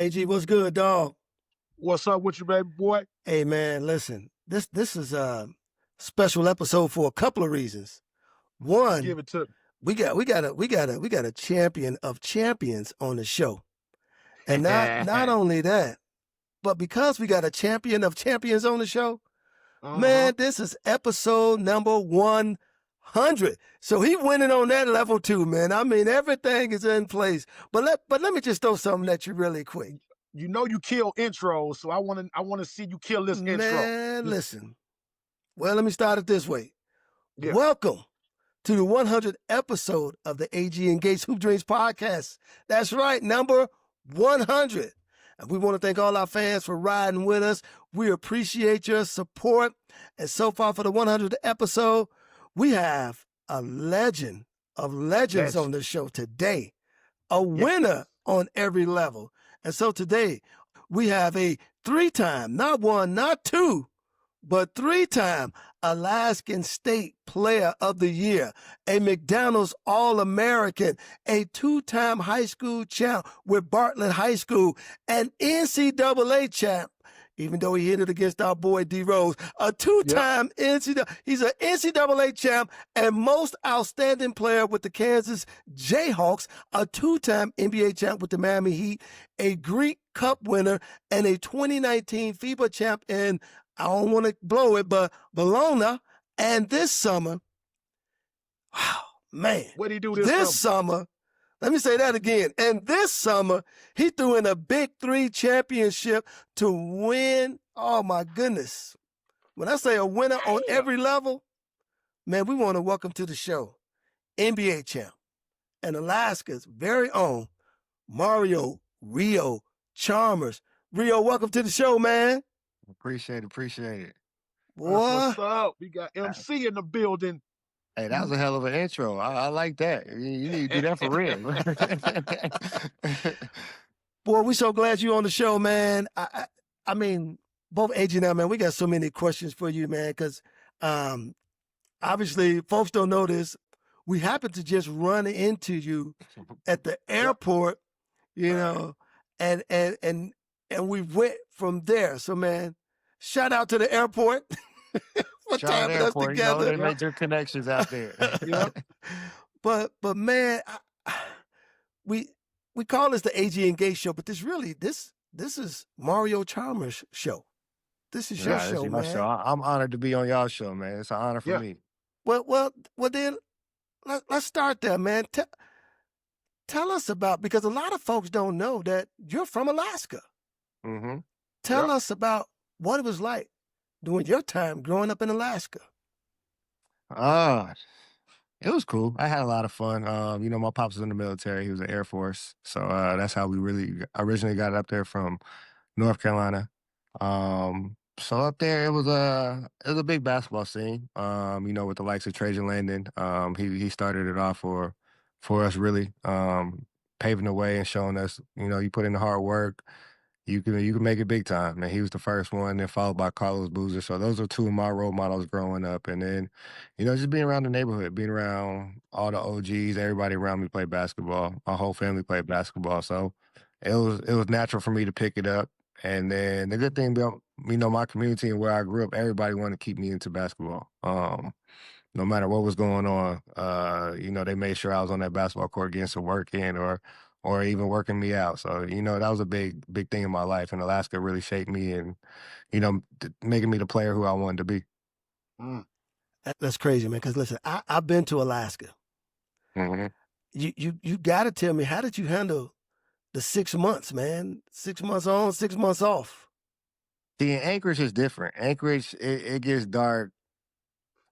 Agee, what's good, dog? What's up with you, baby boy? Hey, man, listen. This is a special episode for a couple of reasons. One, Give it to me. we got a champion of champions on the show, and not only that, but because we got a champion of champions on the show, man, this is episode number 100. So he winning on that level too, man. I mean, everything is in place. But let me just throw something at you really quick. You know you kill intros, so I want to see you kill this intro. Man, listen. Well, let me start it this way. Yeah. Welcome to the 100th episode of the Agee and Gates Hoop Dreams podcast. That's right, number 100. And we want to thank all our fans for riding with us. We appreciate your support. And so far for the 100th episode, we have a legend of legends on the show today, a winner on every level. And so today we have a three-time, not one, not two, but three-time Alaskan State Player of the Year, a McDonald's All-American, a two-time high school champ with Bartlett High School, an NCAA champ, even though he hit it against our boy D Rose, a two-time NCAA, he's an NCAA champ and most outstanding player with the Kansas Jayhawks, a two-time NBA champ with the Miami Heat, a Greek Cup winner, and a 2019 FIBA champ in, I don't want to blow it, but Bologna. And this summer, wow, man. What did he do this summer? Let me say that again. And this summer, he threw in a Big Three championship to win. Oh, my goodness. When I say a winner on every level, man, we want to welcome to the show NBA champ and Alaska's very own Mario Rio Chalmers. Rio, welcome to the show, man. Appreciate it. Boy. What's up? We got MC in the building. Hey, that was a hell of an intro. I like that. You need to do that for real. Boy, we so glad you on the show, man. I mean, both Agee and I, man, we got so many questions for you, man, because obviously folks don't know this. We happened to just run into you at the airport, you know, and we went from there. So, man, shout out to the airport. Shout out to the airport. You know, they make their connections out there. But man, we call this the Agee and Gates show, but this is Mario Chalmers' show. This is your show, man. Show. I'm honored to be on y'all's show, man. It's an honor for me. Well, then let's start there, man. Tell us about, because a lot of folks don't know that you're from Alaska. Mm-hmm. Tell us about what it was like during your time growing up in Alaska. It was cool. I had a lot of fun. You know, my pops was in the military. He was in the Air Force. So that's how we really originally got up there from North Carolina. So up there, it was a big basketball scene, you know, with the likes of Trajan Landon. He started it off for us, really, paving the way and showing us, you know, you put in the hard work, you can make it big time. And he was the first one, then followed by Carlos Boozer. So those are two of my role models growing up. And then, you know, just being around the neighborhood, being around all the OGs, everybody around me played basketball. My whole family played basketball. So it was natural for me to pick it up. And then the good thing about, you know, my community and where I grew up, everybody wanted to keep me into basketball. No matter what was going on, you know, they made sure I was on that basketball court getting some work in or even working me out. So, you know, that was a big thing in my life. And Alaska really shaped me and, you know, making me the player who I wanted to be. That's crazy, man. Because listen, I've been to Alaska. Mm-hmm. You got to tell me, how did you handle the 6 months, man? 6 months on, 6 months off. See, in Anchorage is different. Anchorage, it gets dark.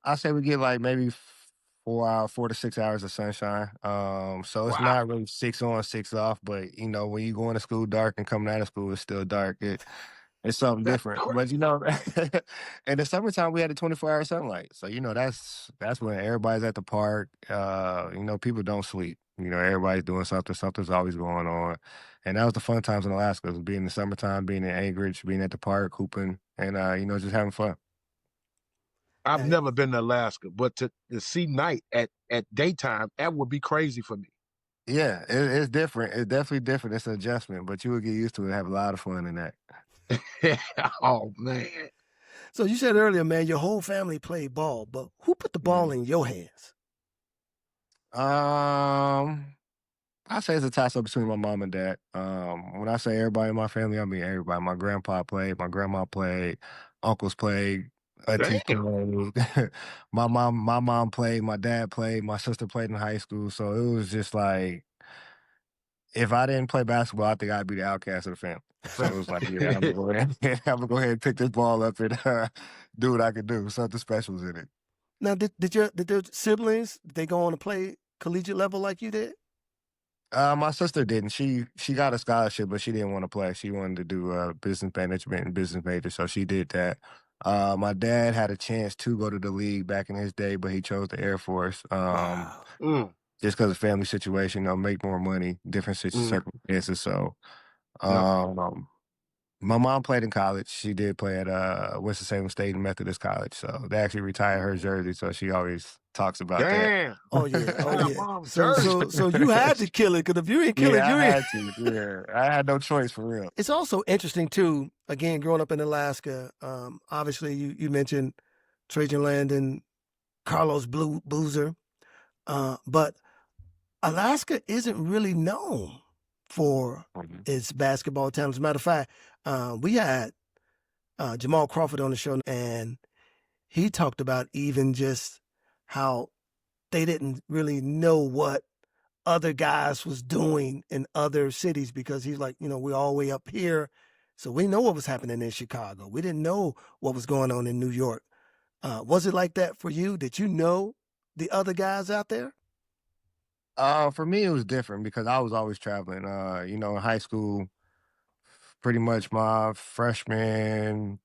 I say we get like maybe 4 to 6 hours of sunshine. So it's not really 6 on, 6 off. But, you know, when you go into school dark and coming out of school, it's still dark. It's something different. But, you know, in the summertime, we had a 24-hour sunlight. So, you know, that's when everybody's at the park. You know, people don't sleep. You know, everybody's doing something. Something's always going on. And that was the fun times in Alaska, was being in the summertime, being in Anchorage, being at the park, hooping, and, you know, just having fun. I've never been to Alaska, but to see night at daytime, that would be crazy for me. Yeah, it's different. It's definitely different. It's an adjustment, but you would get used to it and have a lot of fun in that. Oh man. So you said earlier, man, your whole family played ball, but who put the ball in your hands? I say it's a toss up between my mom and dad. When I say everybody in my family, I mean everybody. My grandpa played, my grandma played, uncles played, aunties Damn. played. My mom played, my dad played, my sister played in high school. So it was just like if I didn't play basketball, I think I'd be the outcast of the family. So it was like, yeah, I'm gonna go ahead, I'm gonna go ahead and pick this ball up and do what I can do. Something special's in it. Now, did your siblings, did they go on to play collegiate level like you did? My sister didn't. She got a scholarship, but she didn't want to play. She wanted to do business management and business major, so she did that. My dad had a chance to go to the league back in his day, but he chose the Air Force. Wow. Just because of family situation, make more money, different circumstances. So, Yep. um, my mom played in college. She did play at Winston-Salem State Methodist College. So they actually retired her jersey. So she always talks about that. Damn. Oh yeah, oh My yeah. mom's So jersey. so you had to kill it, because if you ain't kill it, Yeah, you I ain't. had to. Yeah, I had no choice for real. It's also interesting too. Again, growing up in Alaska, obviously you mentioned Trajan Landon, Carlos Boozer, but Alaska isn't really known for Mhm. its basketball talent. As a matter of fact, we had Jamal Crawford on the show, and he talked about even just how they didn't really know what other guys was doing in other cities, because he's like, we're all the way up here, so we know what was happening in Chicago. We didn't know what was going on in New York. Was it like that for you? Did you know the other guys out there? For me, it was different because I was always traveling. In high school, pretty much my freshman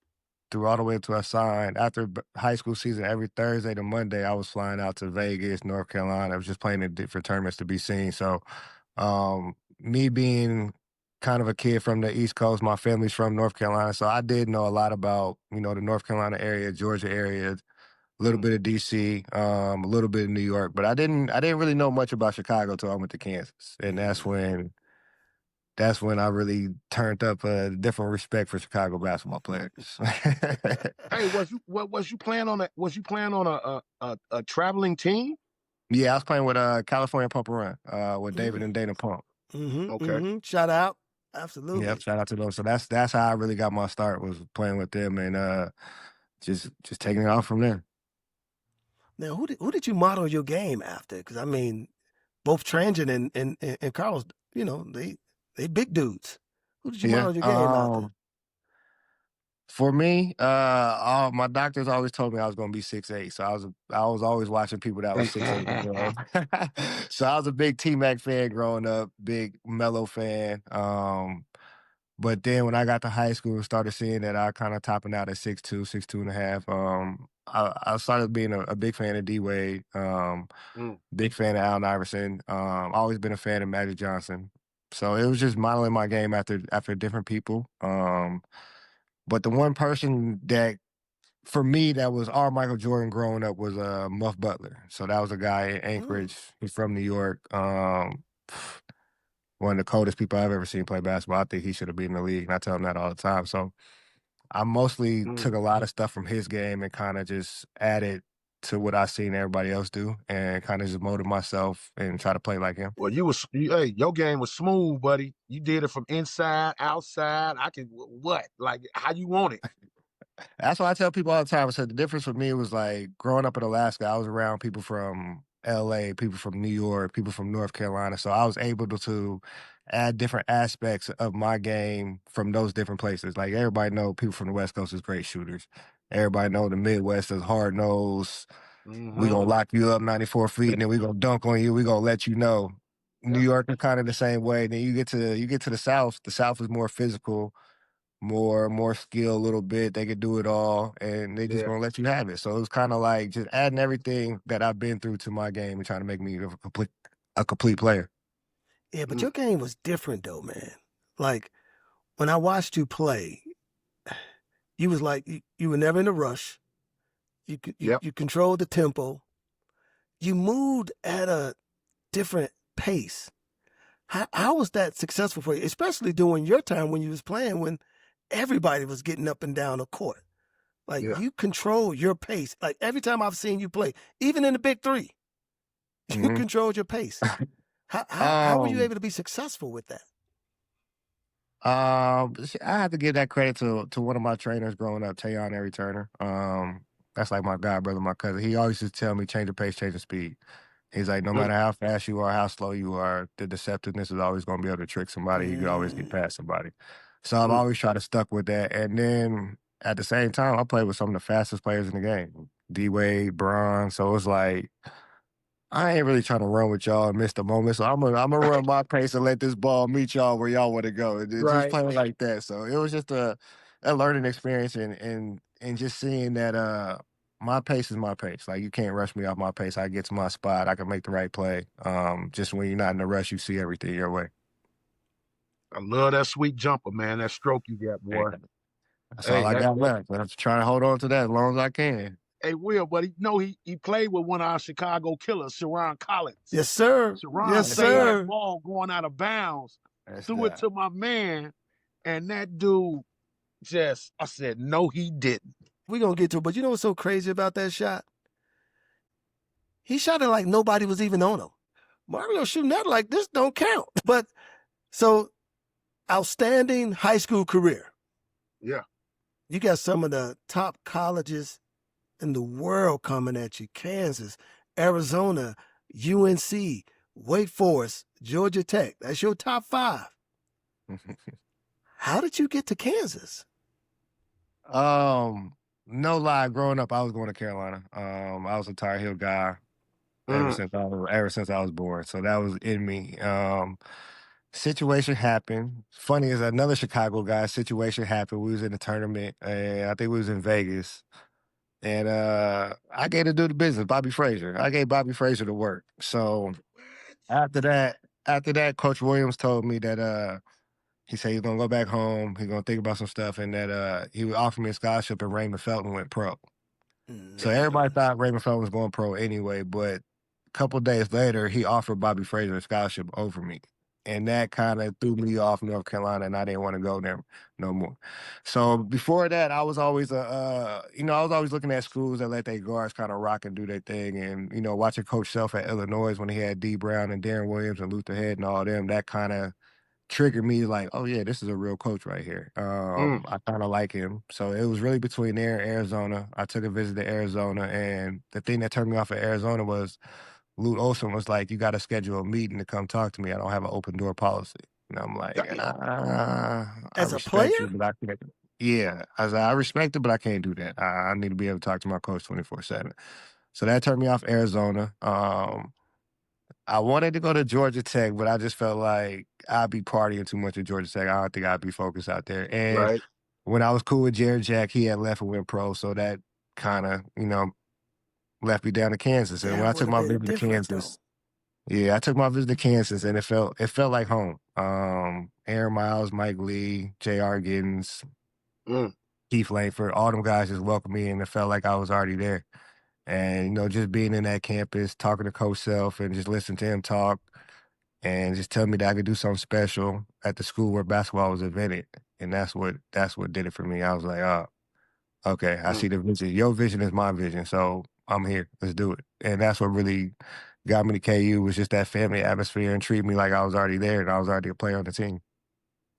through all the way to I signed. After high school season, every Thursday to Monday, I was flying out to Vegas, North Carolina. I was just playing in different tournaments to be seen. So, me being kind of a kid from the East Coast, my family's from North Carolina, so I did know a lot about the North Carolina area, Georgia area, a little bit of DC, a little bit of New York, but I didn't really know much about Chicago till I went to Kansas, and that's when I really turned up a different respect for Chicago basketball players. Hey, was you playing on a traveling team? Yeah, I was playing with California Pump and Run with David Mm. and Dana Pump. Okay. Shout out. Yep, Absolutely. shout out to those. So that's how I really got my start, was playing with them, and just taking it off from there. Now, who did you model your game after? Because I mean, both Transit and Carlos, they big dudes. Who did you Yeah. model your game after? For me, my doctors always told me I was going to be 6'8", so I was always watching people that was 6'8" and below. So I was a big T-Mac fan growing up, big Melo fan. But then when I got to high school and started seeing that I kind of topping out at 6'2", 6'2.5", I started being a big fan of D Wade, big fan of Allen Iverson. Always been a fan of Magic Johnson. So it was just modeling my game after different people. But the one person that, for me, that was our Michael Jordan growing up was Muff Butler. So that was a guy in Mm. Anchorage. He's from New York. One of the coldest people I've ever seen play basketball. I think he should have been in the league, and I tell him that all the time. So I mostly took a lot of stuff from his game and kind of just added to what I seen everybody else do, and kind of just molded myself and try to play like him. Well, hey, your game was smooth, buddy. You did it from inside, outside. I can what? Like how you want it. That's why I tell people all the time. I said the difference for me was like growing up in Alaska, I was around people from LA, people from New York, people from North Carolina. So I was able to add different aspects of my game from those different places. Like everybody know people from the West Coast is great shooters. Everybody know the Midwest is hard nosed. We gonna lock you up 94 feet and then we gonna dunk on you. We gonna let you know. New Yep. York is kind of the same way. Then you get to the South. The South is more physical, more skill a little bit. They could do it all, and they just Yeah. gonna let you have it. So it was kind of like just adding everything that I've been through to my game and trying to make me a complete player. Yeah, but your game was different though, man. Like when I watched you play, you was like you were never in a rush. Yep. You controlled the tempo. You moved at a different pace. How was that successful for you, especially during your time when you was playing when everybody was getting up and down the court? Like, Yeah. you control your pace. Like, every time I've seen you play, even in the Big Three, you Mhm. controlled your pace. How were you Um, able to be successful with that? I have to give that credit to one of my trainers growing up, Tayon Ari Turner. That's like my god brother, my cousin. He always used to tell me, change the pace, change the speed. He's like, no Mm, matter how fast you are, how slow you are, the deceptiveness is always going to be able to trick somebody. You could always get Mm. past somebody. So I've mm. always tried to stuck with that. And then at the same time, I played with some of the fastest players in the game, D Wade, Bron. So it's like I ain't really trying to run with y'all and miss the moment. So I'm gonna run my pace and let this ball meet y'all where y'all want to go. And just Right. playing like that. So it was just a learning experience and just seeing that my pace is my pace. Like you can't rush me off my pace. I get to my spot. I can make the right play. Just when you're not in a rush, you see everything your way. I love that sweet jumper, man. That stroke you got, Hey, boy. that's all Hey, I that got left. I'm just trying to hold on to that as long as I can. hey Will, but he played with one of our Chicago killers, Sharon Collins. Yes, sir. Sharon Yes, saved that sir. ball going out of bounds, That's threw it that. to my man, and that dude I said, no, he didn't. We're going to get to it. But you know what's so crazy about that shot? He shot it like nobody was even on him. Mario shooting that like this don't count. But so outstanding high school career. Yeah. You got some of the top colleges in the world coming at you. Kansas, Arizona, UNC, Wake Forest, Georgia Tech. That's your top 5. How did you get to Kansas? No lie, growing up, I was going to Carolina. I was a Tar Heel guy Mm, ever since I was born. So that was in me. Situation happened. Funny as another Chicago guy, situation happened. We was in a tournament and I think we was in Vegas. And I gave the dude the business, Bobby Frazier. I gave Bobby Frazier the work. So after that, Coach Williams told me that he said he's gonna go back home, he's gonna think about some stuff, and that he would offer me a scholarship and Raymond Felton went pro. So everybody Mm. thought Raymond Felton was going pro anyway, but a couple of days later, he offered Bobby Frazier a scholarship over me. And that kind of threw me off North Carolina, and I didn't want to go there no more. So before that, I was always I was always looking at schools that let their guards kind of rock and do their thing, and watching Coach Self at Illinois when he had D Brown and Darren Williams and Luther Head and all them, that kind of triggered me like, oh yeah, this is a real coach right here. mm. I kind of like him. So it was really between there and Arizona. I took a visit to Arizona, and the thing that turned me off of Arizona was Lute Olson was like, you got to schedule a meeting to come talk to me. I don't have an open door policy. And I'm like, Damn. I As a player? respect you, but I can't. Yeah, I respect it, but I can't do that. I need to be able to talk to my coach 24/7. So that turned me off Arizona. I wanted to go to Georgia Tech, but I just felt like I'd be partying too much at Georgia Tech. I don't think I'd be focused out there. And Right. when I was cool with Jared Jack, he had left and went pro, so that kind of, left me down to Kansas. And when That I would took have my been visit to different, though. Kansas, yeah, I took my visit to Kansas, and it felt like home. Aaron Miles, Mike Lee, J.R. Giddens, Mm. Keith Langford, all them guys just welcomed me, and it felt like I was already there. And just being in that campus, talking to Coach Self, and just listening to him talk, and just tell me that I could do something special at the school where basketball was invented. And that's what did it for me. I was like, oh, okay, I Mm. see the vision. Your vision is my vision. So I'm here. Let's do it. And that's what really got me to KU was just that family atmosphere and treat me like I was already there and I was already a player on the team.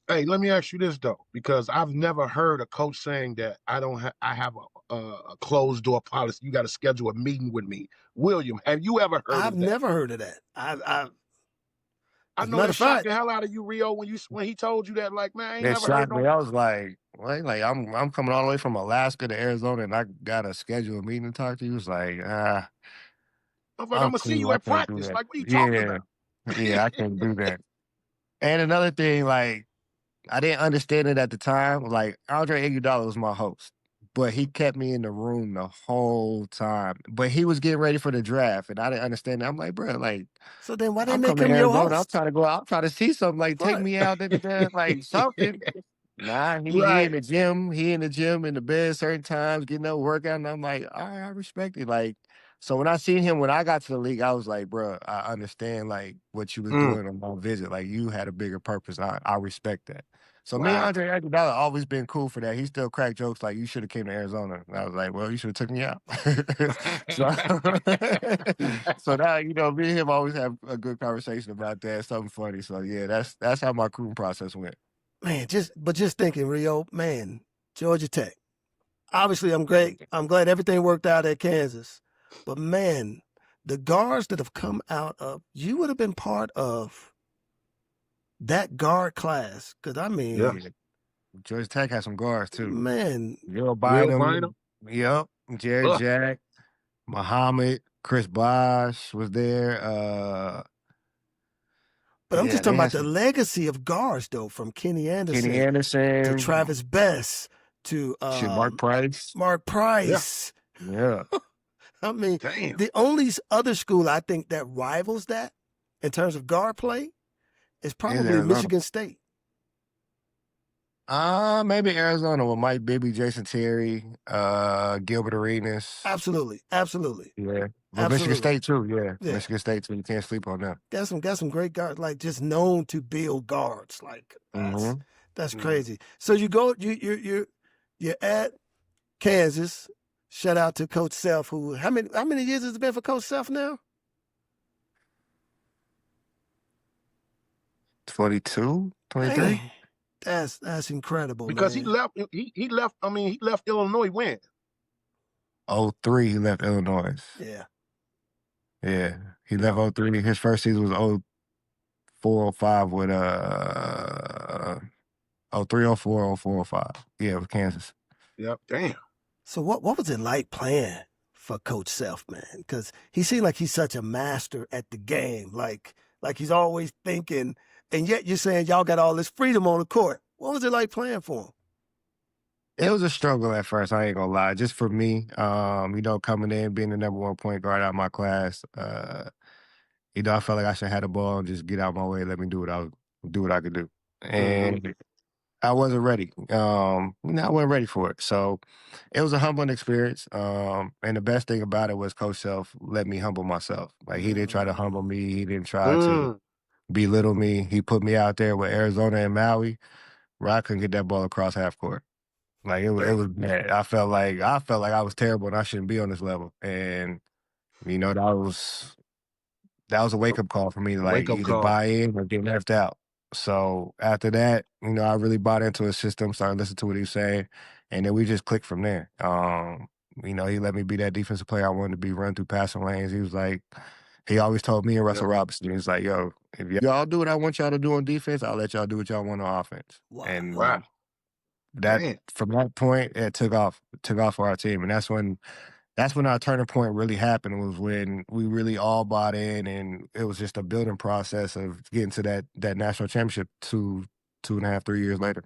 Hey, let me ask you this though, because I've never heard a coach saying that I have a closed door policy. You got to schedule a meeting with me. William, have you ever heard I've of that? never heard of that. I As a know matter that of shocked fact, the hell out of you, Rio, when he told you that. Like, man, I ain't It never heard shocked no. me. I was like, what? Like I'm coming all the way from Alaska to Arizona and I gotta schedule a meeting to talk to you. It's like, I'm like, I'm I'm gonna see cool. you I at can't do practice. that. Like, what are you talking Yeah. about? Yeah, I can't do that. And another thing, like, I didn't understand it at the time. Like Andre Iguodala was my host, but he kept me in the room the whole time. But he was getting ready for the draft, and I didn't understand it. I'm like, bro, like so then why they I'm make coming to him your Arizona. I'm host? trying to go out. I'm trying to see something. Like take Right. me out there, like something. Nah, he Right. in the gym. He in the gym in the bed certain times, getting up workout, and I'm like, all right, I respect it. Like, So when I seen him, when I got to the league, I was like, bro, I understand like what you was doing on my visit. Like you had a bigger purpose. I respect that. So me and Wow. Andre Iguodala always been cool for that. He still cracked jokes like you should have came to Arizona. And I was like, well, you should have took me out. so, so now me and him always have a good conversation about that. Something funny. So yeah, that's how my recruiting process went. Man, just thinking, Rio, man, Georgia Tech. Obviously, I'm glad everything worked out at Kansas. But man, the guards that have come out of, you would have been part of that guard class. Because I mean, Yeah. Georgia Tech has some guards too. Man, Will Bynum. Bynum. Yep. Jared Jack, Muhammad, Chris Bosh was there. But I'm just talking about the legacy of guards, though, from Kenny Anderson to Travis Best to Mark Price. Mark Price. Yeah. I mean, Damn. the only other school I think that rivals that in terms of guard play is probably Michigan State. Maybe Arizona with Mike Bibby, Jason Terry, Gilbert Arenas. Absolutely. Yeah. But Michigan State too, yeah. Michigan State too. You can't sleep on them. Got some great guards, like just known to build guards. Like that's crazy. So you go, you're at Kansas. Shout out to Coach Self, who how many years has it been for Coach Self now? 22, 23. Dang. That's incredible. Because man. he left. I mean, he left Illinois when? 03, he left Illinois. Yeah. He left 03. His first season was 04, 05 with 03, 04, 04, 05. Yeah, with Kansas. Yep. Damn. So what was it like playing for Coach Self, man? Because he seemed like he's such a master at the game. Like he's always thinking, and yet you're saying y'all got all this freedom on the court. What was it like playing for him? It was a struggle at first, I ain't gonna lie. Just for me, coming in, being the number one point guard out of my class, I felt like I should have the ball and just get out my way, let me do what I could do. And I wasn't ready. I wasn't ready for it. So it was a humbling experience. And the best thing about it was Coach Self let me humble myself. Like he didn't try to humble me. He didn't try to belittle me. He put me out there with Arizona and Maui where I couldn't get that ball across half court. Like it was bad. I felt like I was terrible and I shouldn't be on this level. And that was a wake up call for me to like either buy in or get left out. So after that, I really bought into his system, started listening to what he was saying, and then we just clicked from there. He let me be that defensive player I wanted to be, run through passing lanes. He was like, he always told me and Russell Robinson, he was like, yo, if y'all do what I want y'all to do on defense, I'll let y'all do what y'all want on offense. Wow. And from that point, it took off for our team. And that's when our turning point really happened, was when we really all bought in, and it was just a building process of getting to that national championship 2.5, 3 years later.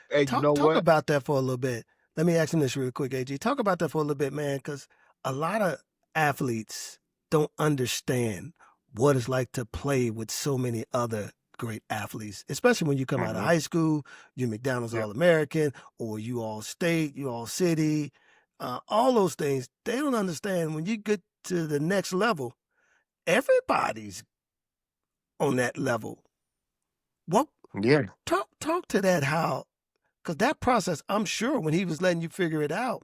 Hey, talk about that for a little bit. Let me ask him this real quick, Agee. Talk about that for a little bit, man, because a lot of athletes don't understand what it's like to play with so many other great athletes, especially when you come out of high school, you're McDonald's All-American, or you All-State, you All-City. All those things, they don't understand. When you get to the next level, everybody's on that level. What? Yeah. Talk to that, how, because that process, I'm sure when he was letting you figure it out,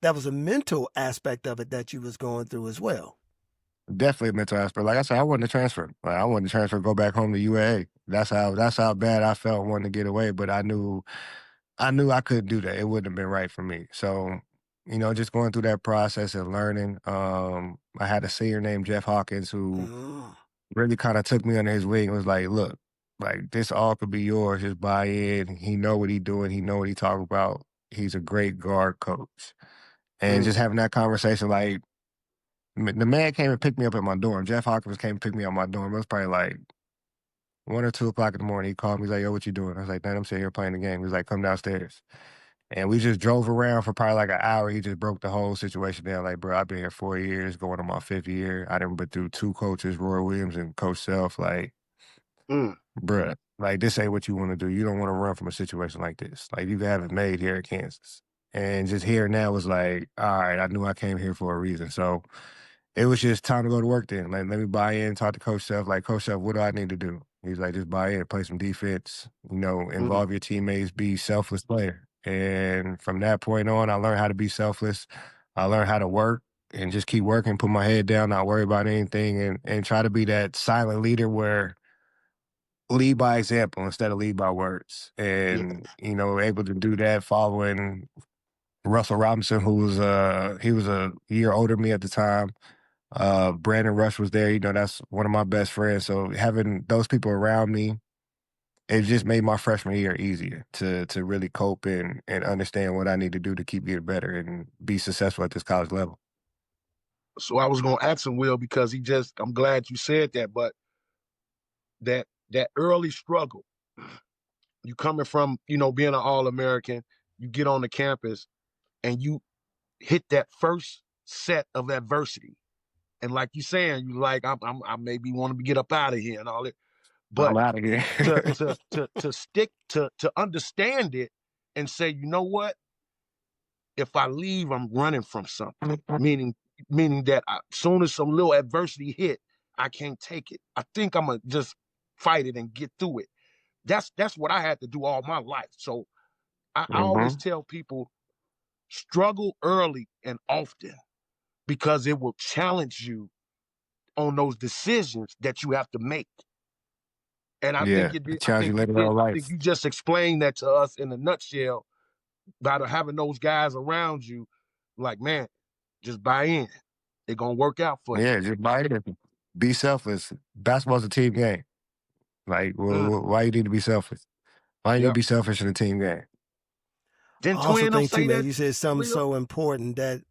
that was a mental aspect of it that you was going through as well. Definitely a mental aspect. Like I said, I wanted to transfer. Like I wanted to transfer, go back home to UAA. That's how bad I felt wanting to get away. But I knew I couldn't do that. It wouldn't have been right for me. So, just going through that process and learning. I had a senior named Jeff Hawkins who really kind of took me under his wing and was like, look, like this all could be yours. Just buy in. He know what he doing. He know what he talking about. He's a great guard coach. And just having that conversation, like, the man came and picked me up at my dorm. Jeff Hawkins came and picked me up at my dorm. It was probably like 1 or 2 o'clock in the morning. He called me. He's like, yo, what you doing? I was like, man, I'm sitting here playing the game. He was like, come downstairs. And we just drove around for probably like an hour. He just broke the whole situation down. Like, bro, I've been here 4 years, going on my 5th year. I done been through 2 coaches, Roy Williams and Coach Self. Like, bruh, like, this ain't what you want to do. You don't want to run from a situation like this. Like, you have it made here at Kansas. And just hearing that was like, all right, I knew I came here for a reason. So it was just time to go to work then. Like, let me buy in, talk to Coach Self. Like, Coach Self, what do I need to do? He's like, just buy in, play some defense, Mm. involve your teammates, be selfless player. And from that point on, I learned how to be selfless. I learned how to work and just keep working, put my head down, not worry about anything, and try to be that silent leader where lead by example instead of lead by words. Yeah. And, able to do that following Russell Robinson, who was he was a year older than me at the time. Brandon Rush was there. That's one of my best friends. So having those people around me, it just made my freshman year easier to really cope and understand what I need to do to keep getting better and be successful at this college level. So I was gonna ask him, Will, because I'm glad you said that, but that early struggle, you coming from, being an All-American, you get on the campus and you hit that first set of adversity. And like you saying, you like, I maybe want to get up out of here and all that. But I'm out of here. to stick to understand it and say, you know what? If I leave, I'm running from something. Meaning that as soon as some little adversity hit, I can't take it. I think I'm gonna just fight it and get through it. That's what I had to do all my life. So I always tell people, struggle early and often, because it will challenge you on those decisions that you have to make. And I think Yeah, it did. I challenge you think you later did. on in I life. think you just explained that to us in a nutshell by having those guys around you. Like, man, just buy in. They're gonna work out for you. Yeah, just buy it. Be selfless. Basketball's a team game. Like, Mm, why you need to be selfish? Why you need to yeah. be selfish in a team game? I Didn't also Twin them think too, say man, that, you said something Will? so important that,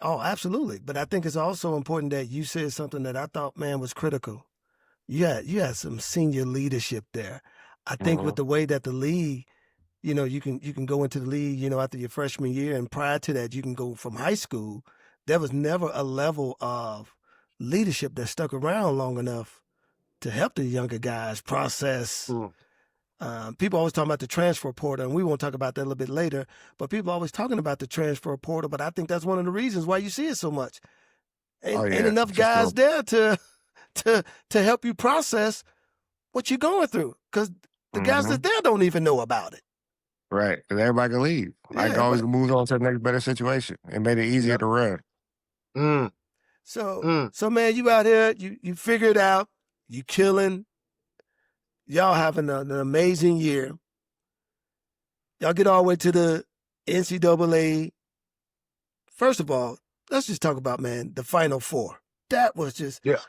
oh, absolutely. But I think it's also important that you said something that I thought, man, was critical. You had some senior leadership there. I think with Mhm. the way that the league, you can go into the league, after your freshman year, and prior to that, you can go from high school. There was never a level of leadership that stuck around long enough to help the younger guys process. Mm, People always talking about the transfer portal, and we won't talk about that a little bit later. But people always talking about the transfer portal. But I think that's one of the reasons why you see it so much. Oh Ain't yeah, enough just guys there to help you process what you're going through, because the guys that's there don't even know about it. right. Because everybody can leave. I can Yeah, always but move on to the next better situation. It made it easier yeah. to run. Mm, so mm, man, you out here, you figure it out, you killing, y'all having an amazing year. Y'all get all the way to the NCAA. First of all, let's just talk about, man, the Final Four. That was just yeah.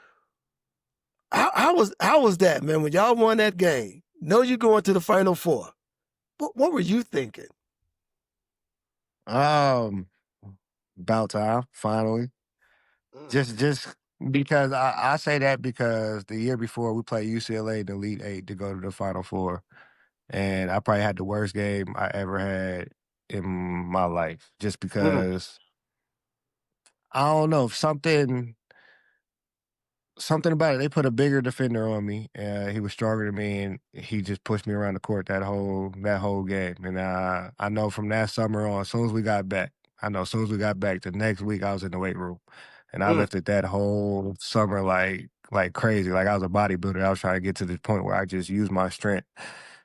how was that, man? When y'all won that game, know you going to the Final Four. What were you thinking? Um, about time, finally. Mm, Just because I say that because the year before we played UCLA in the Elite Eight to go to the Final Four, and I probably had the worst game I ever had in my life, just mm, because I don't know, something about it. They put a bigger defender on me. He was stronger than me, and he just pushed me around the court that whole game. And I know from that summer on, as soon as we got back, the next week I was in the weight room, and I mm, lifted that whole summer like crazy. Like I was a bodybuilder. I was trying to get to the point where I just used my strength,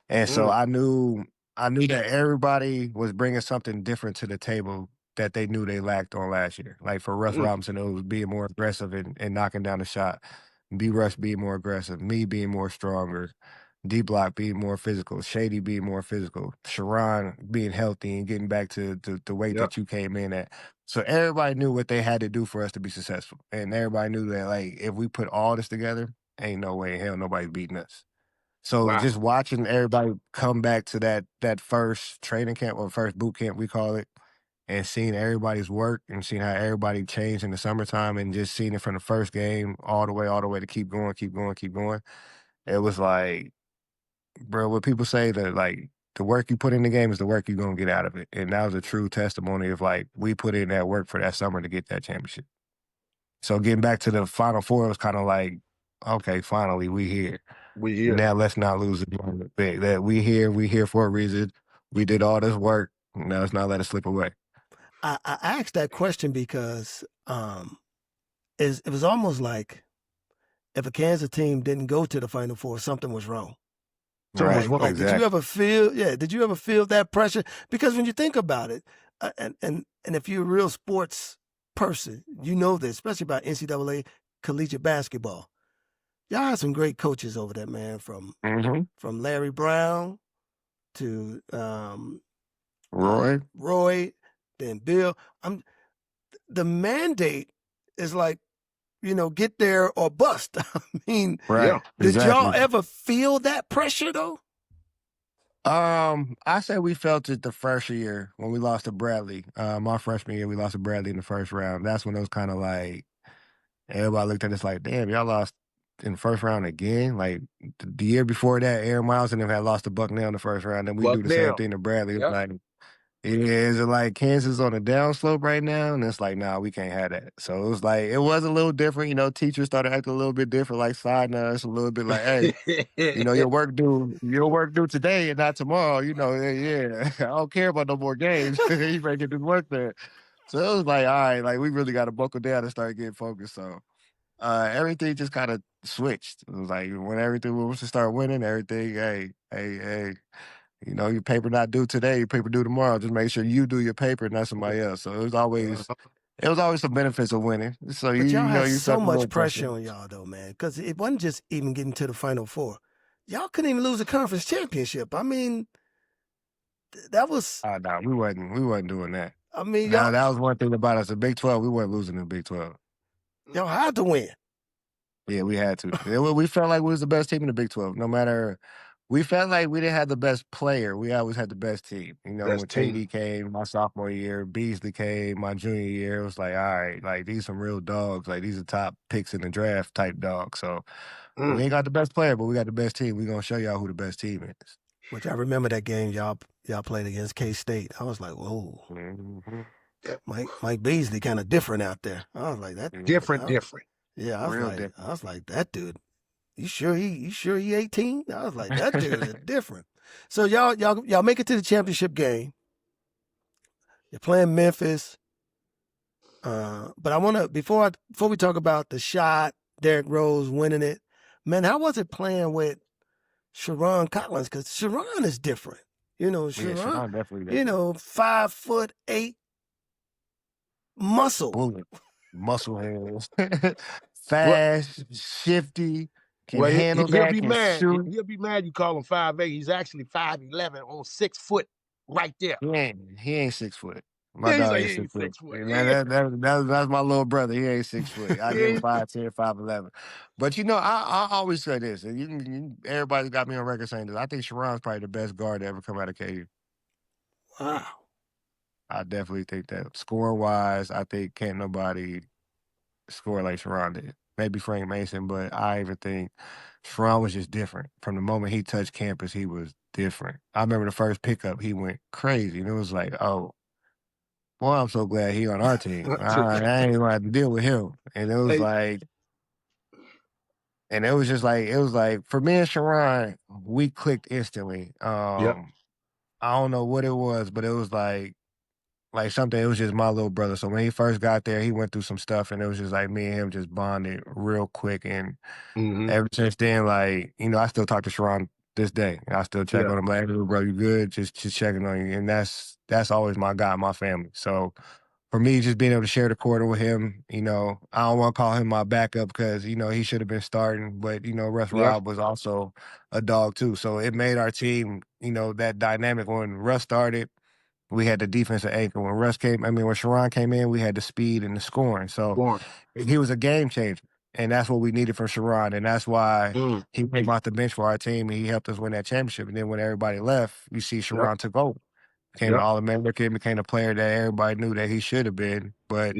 and so mm, I knew that everybody was bringing something different to the table that they knew they lacked on last year. Like for Russ mm, Robinson, it was being more aggressive and knocking down the shot. B Rush being more aggressive, me being more stronger, D Block being more physical, Shady being more physical, Sharon being healthy and getting back to the weight yeah. that you came in at. So everybody knew what they had to do for us to be successful. And everybody knew that like if we put all this together, ain't no way in hell nobody's beating us. So Wow. just watching everybody come back to that first training camp or first boot camp we call it, and seeing everybody's work and seeing how everybody changed in the summertime and just seeing it from the first game all the way to keep going, keep going, keep going. It was like, bro, what people say that like the work you put in the game is the work you're gonna get out of it. And that was a true testimony of like we put in that work for that summer to get that championship. So getting back to the Final Four was kind of like, okay, finally we here. We here. Now let's not lose the moment. That we here for a reason. We did all this work. Now let's not let it slip away. I asked that question because it was almost like if a Kansas team didn't go to the Final Four, something was wrong. Something was Right. wrong. Like, did you ever feel? Yeah, did you ever feel that pressure? Because when you think about it, and if you're a real sports person, you know this, especially about NCAA collegiate basketball. Y'all had some great coaches over there, man. From Larry Brown to Roy, then Bill. The mandate is like, get there or bust. I mean, right? did y'all Exactly. ever feel that pressure though? I say we felt it the first year when we lost to Bradley. My freshman year, we lost to Bradley in the first round. That's when it was kind of like everybody looked at us like, "Damn, y'all lost in the first round again." Like the year before that, Aaron Miles and them had lost to Bucknell in the first round. Then we do the same Bucknell. thing to Bradley. It's Yep. like, is it like Kansas on a downslope right now? And it's like, nah, we can't have that. So it was like, it was a little different. Teachers started acting a little bit different, like siding us a little bit like, hey, your work due today and not tomorrow. Yeah, I don't care about no more games. You better get this work there. So it was like, all right, like we really got to buckle down and start getting focused. So everything just kind of switched. It was like when everything was to start winning, everything, hey, your paper not due today, your paper due tomorrow. Just make sure you do your paper and not somebody else. So it was always some benefits of winning. So But y'all had you so felt a little much pressure pressure. on y'all though, man, because it wasn't just even getting to the Final Four. Y'all couldn't even lose a conference championship. I mean, that was. No, we wasn't doing that. I mean, Now that was one thing about us. The Big 12, we weren't losing in the Big 12. y'all had to win. Yeah, we had to. We felt like we was the best team in the Big 12. No matter, we felt like we didn't have the best player. We always had the best team. When Best team. KD came my sophomore year, Beasley came my junior year, it was like, all right, like these some real dogs. Like these are top picks in the draft type dogs. So we ain't got the best player, but we got the best team. We gonna show y'all who the best team is. Which I remember that game y'all played against K-State. I was like, whoa. Mike Beasley kind of different out there. I was like, that different. Yeah, I different. was like, that dude. You sure he 18? I was like, that dude is different. So y'all make it to the championship game. You're playing Memphis. But I wanna before we talk about the shot, Derrick Rose winning it, man, how was it playing with Sharon Collins? Because Sharon is different. Sharon definitely different. 5'8" muscle. Bullet. Muscle hands. Fast, shifty, can handle he'll that, be can mad. shoot. He'll be mad you call him 5'8". He's actually 5'11" on 6 foot right there. He ain't 6 foot. My Yeah, he's dog like, ain't he ain't 6 foot. 6 foot. And that's my little brother. He ain't 6 foot. I give him Yeah. 5'10", 5'11". But I always say this, and everybody's got me on record saying this. I think Sharon's probably the best guard to ever come out of KU. Wow. I definitely think that. Scoring wise, I think can't nobody score like Sharon did. Maybe Frank Mason, but I even think Sharon was just different. From the moment he touched campus, he was different. I remember the first pickup, he went crazy. And it was like, oh, boy, I'm so glad he on our team. I ain't even have to deal with him. And it was like, and it was just like, for me and Sharon, we clicked instantly. Yep. I don't know what it was, but it was like something, it was just my little brother. So when he first got there, he went through some stuff and it was just like me and him just bonded real quick. And ever since then, like, I still talk to Sharon this day. I still check on him like, hey, bro, you good? Just checking on you. And that's always my guy, my family. So for me, just being able to share the court with him, I don't want to call him my backup because, he should have been starting. But, Russ Robb was also a dog too. So it made our team, that dynamic. When Russ started, we had the defensive anchor. When Sharon came in, we had the speed and the scoring. So he was a game changer. And that's what we needed from Sharon. And that's why he came off the bench for our team and he helped us win that championship. And then when everybody left, you see Sharon took over. Became an All-American, became a player that everybody knew that he should have been. But,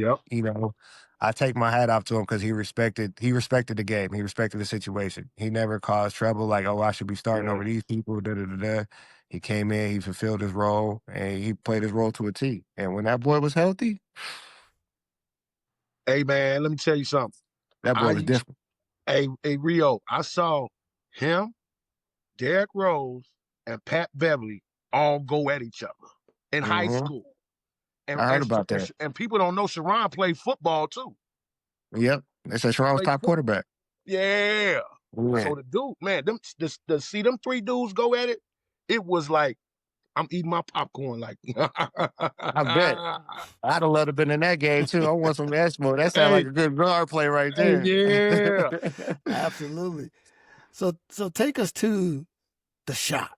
I take my hat off to him because he respected the game. He respected the situation. He never caused trouble like, oh, I should be starting over these people, da-da-da-da. He came in, he fulfilled his role, and he played his role to a T. And when that boy was healthy, hey, man, let me tell you something. That boy was different. Hey, Rio, I saw him, Derrick Rose, and Pat Beverly all go at each other in high school. I heard about that. And people don't know Sharon played football too. Yep. They said Sharon was top quarterback. Yeah. Yeah. So the dude, man, to see them three dudes go at it, it was like I'm eating my popcorn. Like I bet. I'd have loved to have been in that game too. I want some Eskimo. That sounds like a good guard play right there. Yeah. Absolutely. So take us to the shot.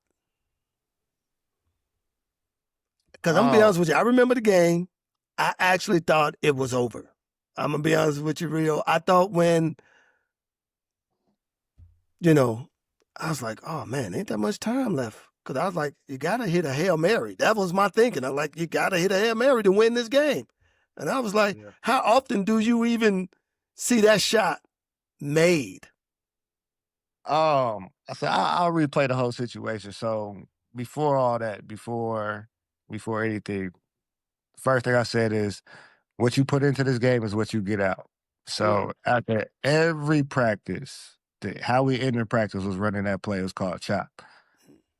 Because I'm going to be honest with you, I remember the game. I actually thought it was over. I'm going to be honest with you, Rio. I thought when, I was like, oh, man, ain't that much time left. Because I was like, you got to hit a Hail Mary. That was my thinking. I'm like, you got to hit a Hail Mary to win this game. And I was like, how often do you even see that shot made? So I'll replay the whole situation. So before all that, before anything, first thing I said is, what you put into this game is what you get out. So after every practice, how we ended practice was running that play. It was called chop.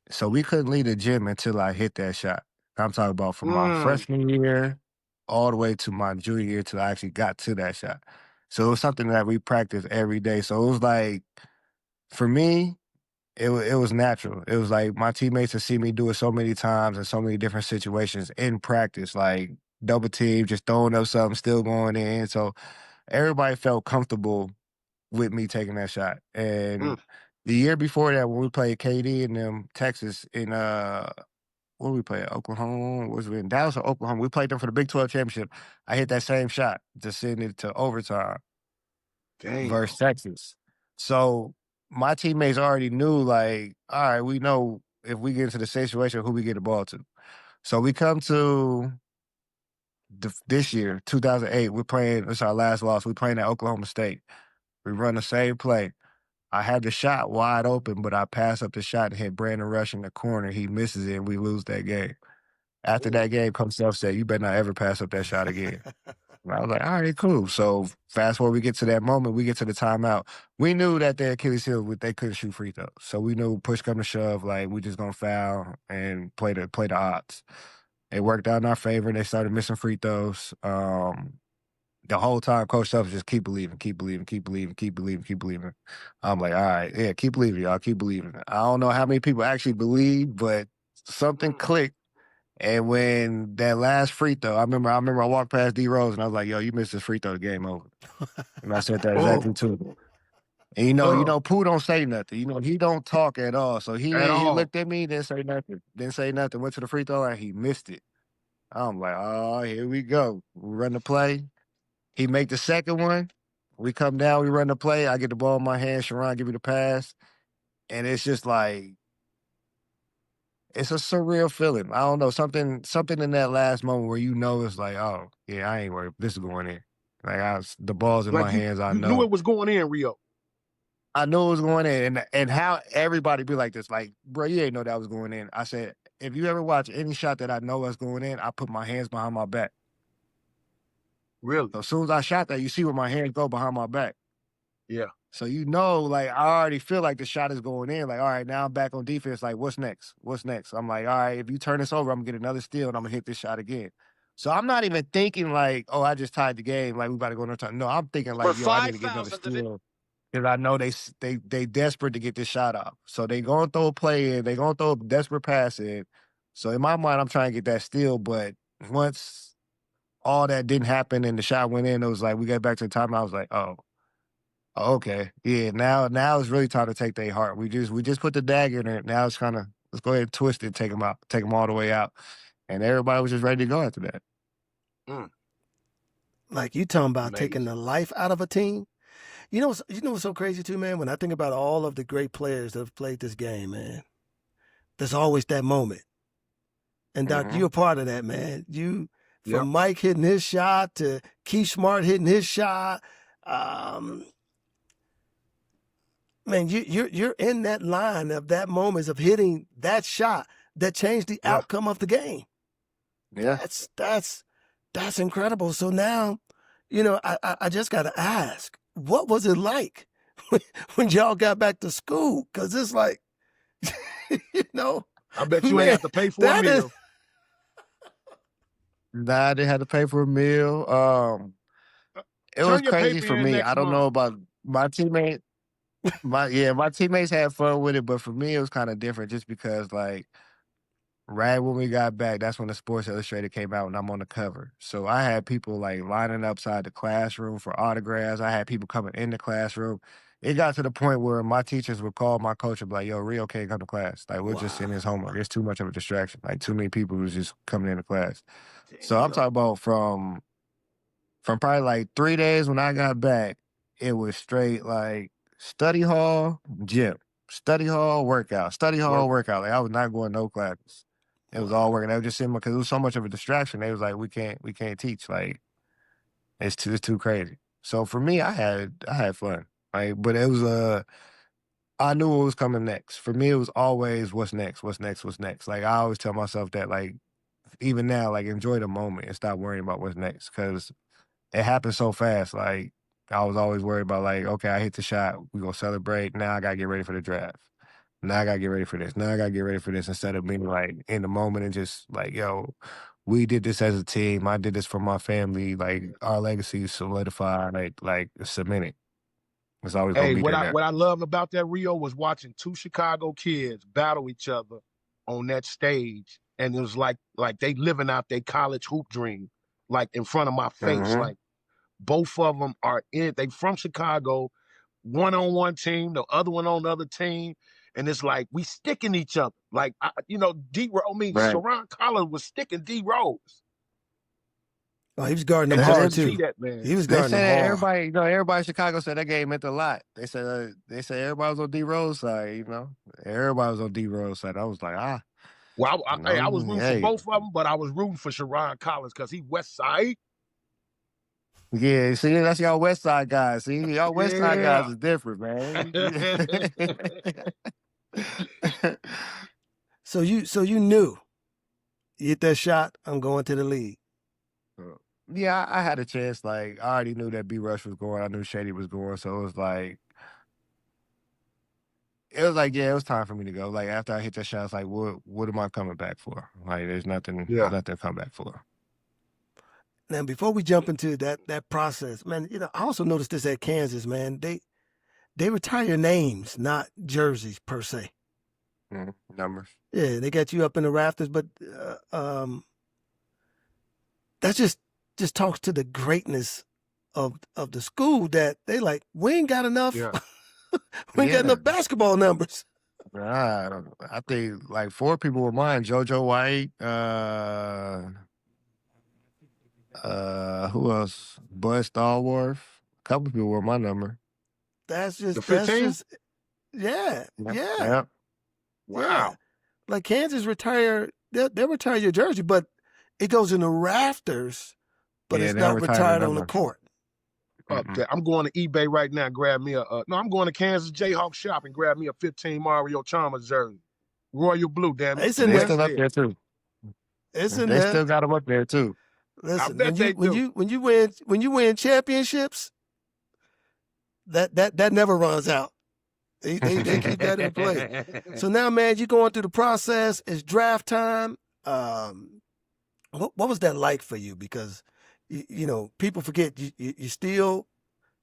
So we couldn't leave the gym until I hit that shot. I'm talking about from my freshman year all the way to my junior year till I actually got to that shot. So it was something that we practiced every day. So it was like, for me, it was natural. It was like my teammates had seen me do it so many times in so many different situations in practice, like double team, just throwing up something, still going in. So everybody felt comfortable with me taking that shot. And the year before that, when we played KD in them Texas in what we played? Oklahoma? Was it in Dallas or Oklahoma? We played them for the Big 12 championship. I hit that same shot to send it to overtime versus Texas. So my teammates already knew, like, all right, we know if we get into the situation, who we get the ball to. So we come to this year, 2008, it's our last loss. We're playing at Oklahoma State. We run the same play. I had the shot wide open, but I pass up the shot and hit Brandon Rush in the corner. He misses it, and we lose that game. After that game, comes Self said, "You better not ever pass up that shot again." And I was like, all right, cool. So fast forward, we get to that moment, we get to the timeout. We knew that their Achilles heel, they couldn't shoot free throws. So we knew push come to shove, like we just gonna foul and play the odds. It worked out in our favor. They started missing free throws. The whole time, Coach Self just keep believing, keep believing, keep believing, keep believing, keep believing. I'm like, all right, yeah, keep believing, y'all, keep believing. I don't know how many people actually believe, but something clicked. And when that last free throw, I remember I walked past D Rose and I was like, yo, you missed this free throw, the game over. And I said that exactly to him. And you know, Pooh don't say nothing. You know, he don't talk at all. So he looked at me, didn't say nothing, went to the free throw line, he missed it. I'm like, oh, here we go. We run the play. He make the second one. We come down, we run the play. I get the ball in my hand. Sharon give me the pass. And it's just like, it's a surreal feeling. I don't know, something in that last moment where it's like, oh, yeah, I ain't worried. This is going in. Like, the ball's in my hands, I know. You knew it was going in, Rio. I knew it was going in. And how everybody be like this, like, bro, you ain't know that was going in. I said, if you ever watch any shot that I know is going in, I put my hands behind my back. Really? So as soon as I shot that, you see where my hands go behind my back. Yeah. So like, I already feel like the shot is going in. Like, all right, now I'm back on defense. Like, what's next? What's next? I'm like, all right, if you turn this over, I'm going to get another steal, and I'm going to hit this shot again. So I'm not even thinking like, oh, I just tied the game. Like, we about to go another time. No, I'm thinking like, yo, I need to get another steal. Because I know they desperate to get this shot off. So they going to throw a play in. They going to throw a desperate pass in. So in my mind, I'm trying to get that steal. But once all that didn't happen and the shot went in, it was like, we got back to the time. I was like, oh, okay. Yeah, now it's really time to take their heart. We just put the dagger in it. Now it's kind of, let's go ahead and twist it, take them out, take them all the way out. And everybody was just ready to go after that. Like, you talking about taking the life out of a team? You know what's so crazy too, man? When I think about all of the great players that have played this game, man, there's always that moment. And Doc, you're a part of that, man. From Mike hitting his shot to Keith Smart hitting his shot, man, you're in that line of that moment of hitting that shot that changed the outcome of the game. Yeah, that's incredible. So now, I just got to ask, what was it like when y'all got back to school? Because it's like, I bet you ain't have to pay for a meal. Nah, they had to pay for a meal. It was Turn your crazy paper for in me. next I don't month. know about my teammate. My teammates had fun with it, but for me, it was kind of different just because, like, right when we got back, that's when the Sports Illustrated came out and I'm on the cover. So I had people like lining up outside the classroom for autographs. I had people coming in the classroom. It got to the point where my teachers would call my coach and be like, yo, Rio can't come to class. Like, we're just in Wow. his homework. It's too much of a distraction. Like, too many people was just coming into class. So I'm Damn. talking about from probably like 3 days when I got back, it was straight like study hall, gym, study hall, workout, study hall, Work. workout. Like I was not going no classes. It was all Wow. working. They were just sitting because it was so much of a distraction. They was like, we can't teach. Like it's too crazy. So for me, I had fun. Like, but it was I knew what was coming next. For me, it was always what's next, what's next, what's next. Like I always tell myself that, like even now, like enjoy the moment and stop worrying about what's next because it happened so fast. Like I was always worried about like, okay, I hit the shot, we gonna celebrate. Now I gotta get ready for the draft. Now I gotta get ready for this. Now I gotta get ready for this instead of being like in the moment and just like, yo, we did this as a team. I did this for my family. Like our legacy is solidified, like cemented. It's always gonna Hey, be there now. what I loved about that Rio was watching two Chicago kids battle each other on that stage, and it was like they living out their college hoop dream, like in front of my face. Mm-hmm. Like both of them are in. They from Chicago, one on one team, the other one on the other team, and it's like we sticking each other. Like D. I mean, Right. Sharon Collins was sticking D. Rose, Oh, he was guarding them and just to hard They, see too. that, man. He was they guarding them said that hard. everybody in Chicago said that game meant a lot. They said everybody was on D Rose side, Everybody was on D Rose side. I was like, Well, I was rooting for hey. both of them, but I was rooting for Sharon Collins because he West Side. Yeah, see, that's y'all West Side guys. See, y'all West Side Yeah. guys is different, man. So you knew you hit that shot, I'm going to the league. Yeah, I had a chance. Like, I already knew that B Rush was going. I knew Shady was going. So yeah, it was time for me to go. Like, after I hit that shot, it's like, what am I coming back for? Like, there's nothing Yeah. to come back for. Now, before we jump into that process, man, I also noticed this at Kansas, man. They retire names, not jerseys per se. Numbers. Yeah, they got you up in the rafters, but that just talks to the greatness of the school that they like. We ain't got enough. Yeah. We ain't got Yeah. enough basketball numbers. I think like 4 people were mine. JoJo White, who else? Bud Stallworth. A couple people were my number. That's The just 15? yeah. Yep. Wow. Like Kansas retire, they'll retire your jersey, but it goes in the rafters, but Yeah, it's they don't not retire the retired on the number. court. Up there. I'm going to eBay right now. Grab me I'm going to Kansas Jayhawk shop and grab me a 15 Mario Chalmers jersey. Royal blue, damn it. It's in They there. still up West there too. It's in They there. still got them up there too. I Listen, bet they do. when you win championships, that never runs out. They keep that in play. So now, man, you're going through the process. It's draft time. What was that like for you? Because people forget you still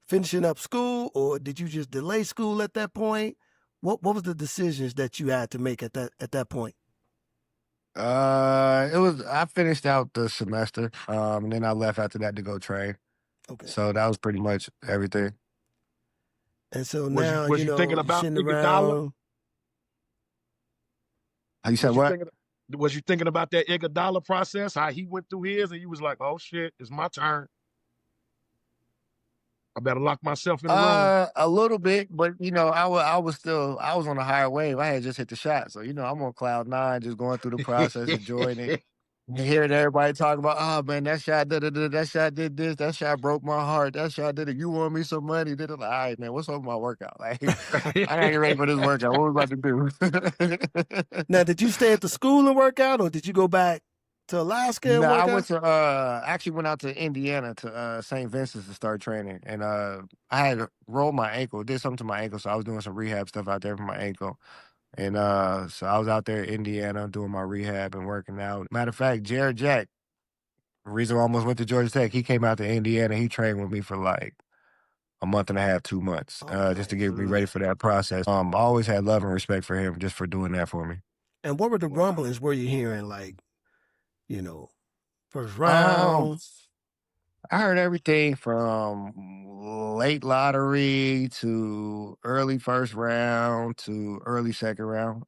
finishing up school, or did you just delay school at that point? What was the decisions that you had to make at that point? I finished out the semester. And then I left after that to go train. Okay. So that was pretty much everything. And so Was now, you thinking you're about sitting Iguodala? around. You said what? Was you thinking about that Iguodala process? How he went through his and you was like, oh shit, it's my turn. I better lock myself in a room. A little bit, but I was on a higher wave. I had just hit the shot. So, I'm on cloud 9, just going through the process, enjoying it. Hearing everybody talk about, oh man, that shot that shot did this, that shot broke my heart, that shot did it. You want me some money? Did it? Like, all right, man, what's up with my workout? Like, I gotta get ready for this workout. What was I about to do? Now, did you stay at the school and work out, or did you go back to Alaska and No, work I out? actually went out to Indiana to St. Vincent's to start training, and I had rolled my ankle, did something to my ankle, so I was doing some rehab stuff out there for my ankle. And so I was out there in Indiana doing my rehab and working out. Matter of fact, Jared Jack, The reason I almost went to Georgia Tech, he came out to Indiana. He trained with me for like a month and a half, 2 months, Oh, just to nice. get me ready for that process. I always had love and respect for him just for doing that for me. And what were the rumblings were you hearing, like, you know, first Um, round? I heard everything from late lottery to early first round to early second round.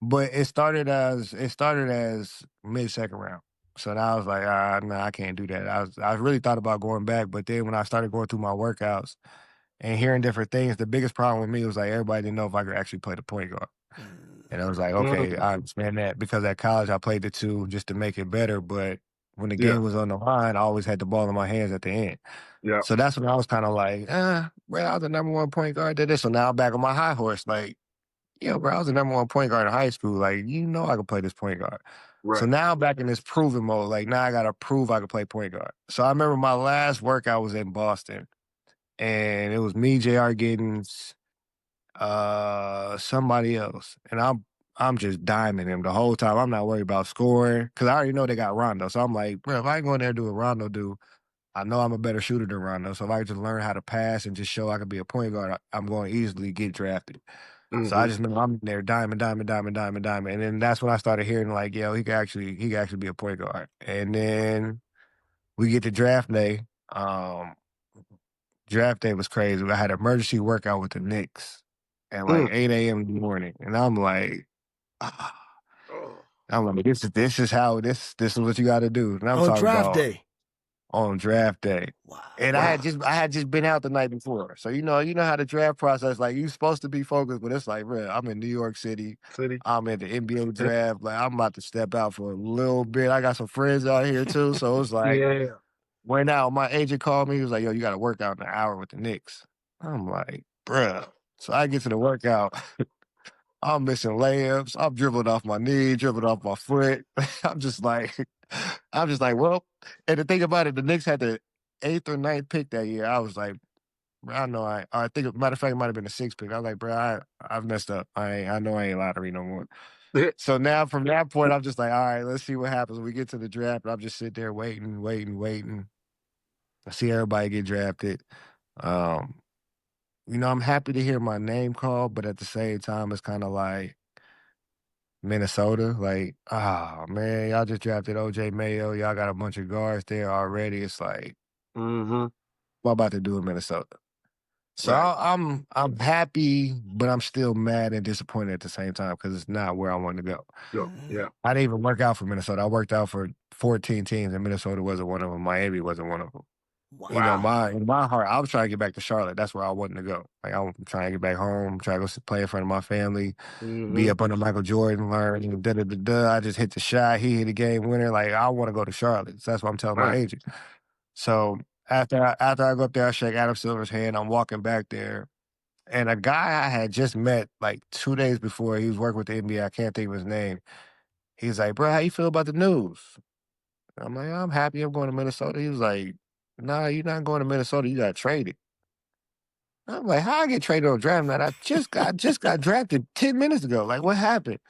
But it started as mid second round. So now I was like, no, I can't do that. I really thought about going back, but then when I started going through my workouts and hearing different things, the biggest problem with me was like everybody didn't know if I could actually play the point guard. And I was like, okay, I understand that because at college I played the two just to make it better, but when the Yeah. game was on the line, I always had the ball in my hands at the end. Yeah. So that's when I was kind of like, bro, I was the number one point guard. Did this, so now I'm back on my high horse. Like, bro, I was the number one point guard in high school. Like, I could play this point guard. So Right. now I'm back in this proving mode. Like, now I gotta prove I could play point guard. So I remember my last workout was in Boston, and it was me, J.R. Giddens, somebody else, and I'm just diming him the whole time. I'm not worried about scoring because I already know they got Rondo. So I'm like, bro, if I go in there and do what Rondo do, I know I'm a better shooter than Rondo. So if I can just learn how to pass and just show I can be a point guard, I'm going to easily get drafted. So I just remember I'm in there diamond, and then that's when I started hearing like, yo, he could actually be a point guard. And then we get to draft day. Draft day was crazy. I had an emergency workout with the Knicks at like 8 a.m. in the morning, and I'm like, this is how this is what you got to do. And I'm On talking draft about day. on draft day. Wow. And I had just been out the night before. So you know how the draft process, like you're supposed to be focused, but it's like, bro, I'm in New York City. I'm at the NBA draft. Like I'm about to step out for a little bit. I got some friends out here too. So it's like went out. My agent called me. He was like, yo, you gotta work out in an hour with the Knicks. I'm like, bruh. So I get to the workout. I'm missing layups. I'm dribbling off my knee, dribbling off my foot. I'm just like, well, and the thing about it, the Knicks had the 8th or 9th pick that year. I was like, bro, I know I think, matter of fact, it might have been the 6th pick. I was like, bro, I've messed up. I know I ain't lottery no more. So now from that point, I'm just like, all right, let's see what happens when we get to the draft. And I'm just sitting there waiting. I see everybody get drafted. I'm happy to hear my name called, but at the same time, it's kind of like Minnesota. Like, man, y'all just drafted OJ Mayo. Y'all got a bunch of guards there already. It's like, what am I about to do in Minnesota? So I'm happy, but I'm still mad and disappointed at the same time because it's not where I want to go. Yeah. I didn't even work out for Minnesota. I worked out for 14 teams, and Minnesota wasn't one of them. Miami wasn't one of them. Wow. In my heart, I was trying to get back to Charlotte. That's where I wanted to go. Like I'm trying to get back home, try to go play in front of my family, be up under Michael Jordan, learn. I just hit the shot. He hit a game winner. Like I want to go to Charlotte. So that's what I'm telling my agent. So after I go up there, I shake Adam Silver's hand. I'm walking back there, and a guy I had just met like 2 days before, he was working with the NBA. I can't think of his name. He's like, bro, how you feel about the news? I'm like, I'm happy. I'm going to Minnesota. He was like, nah, you're not going to Minnesota. You got traded. I'm like, how I get traded on draft night? I just got drafted 10 minutes ago. Like, what happened?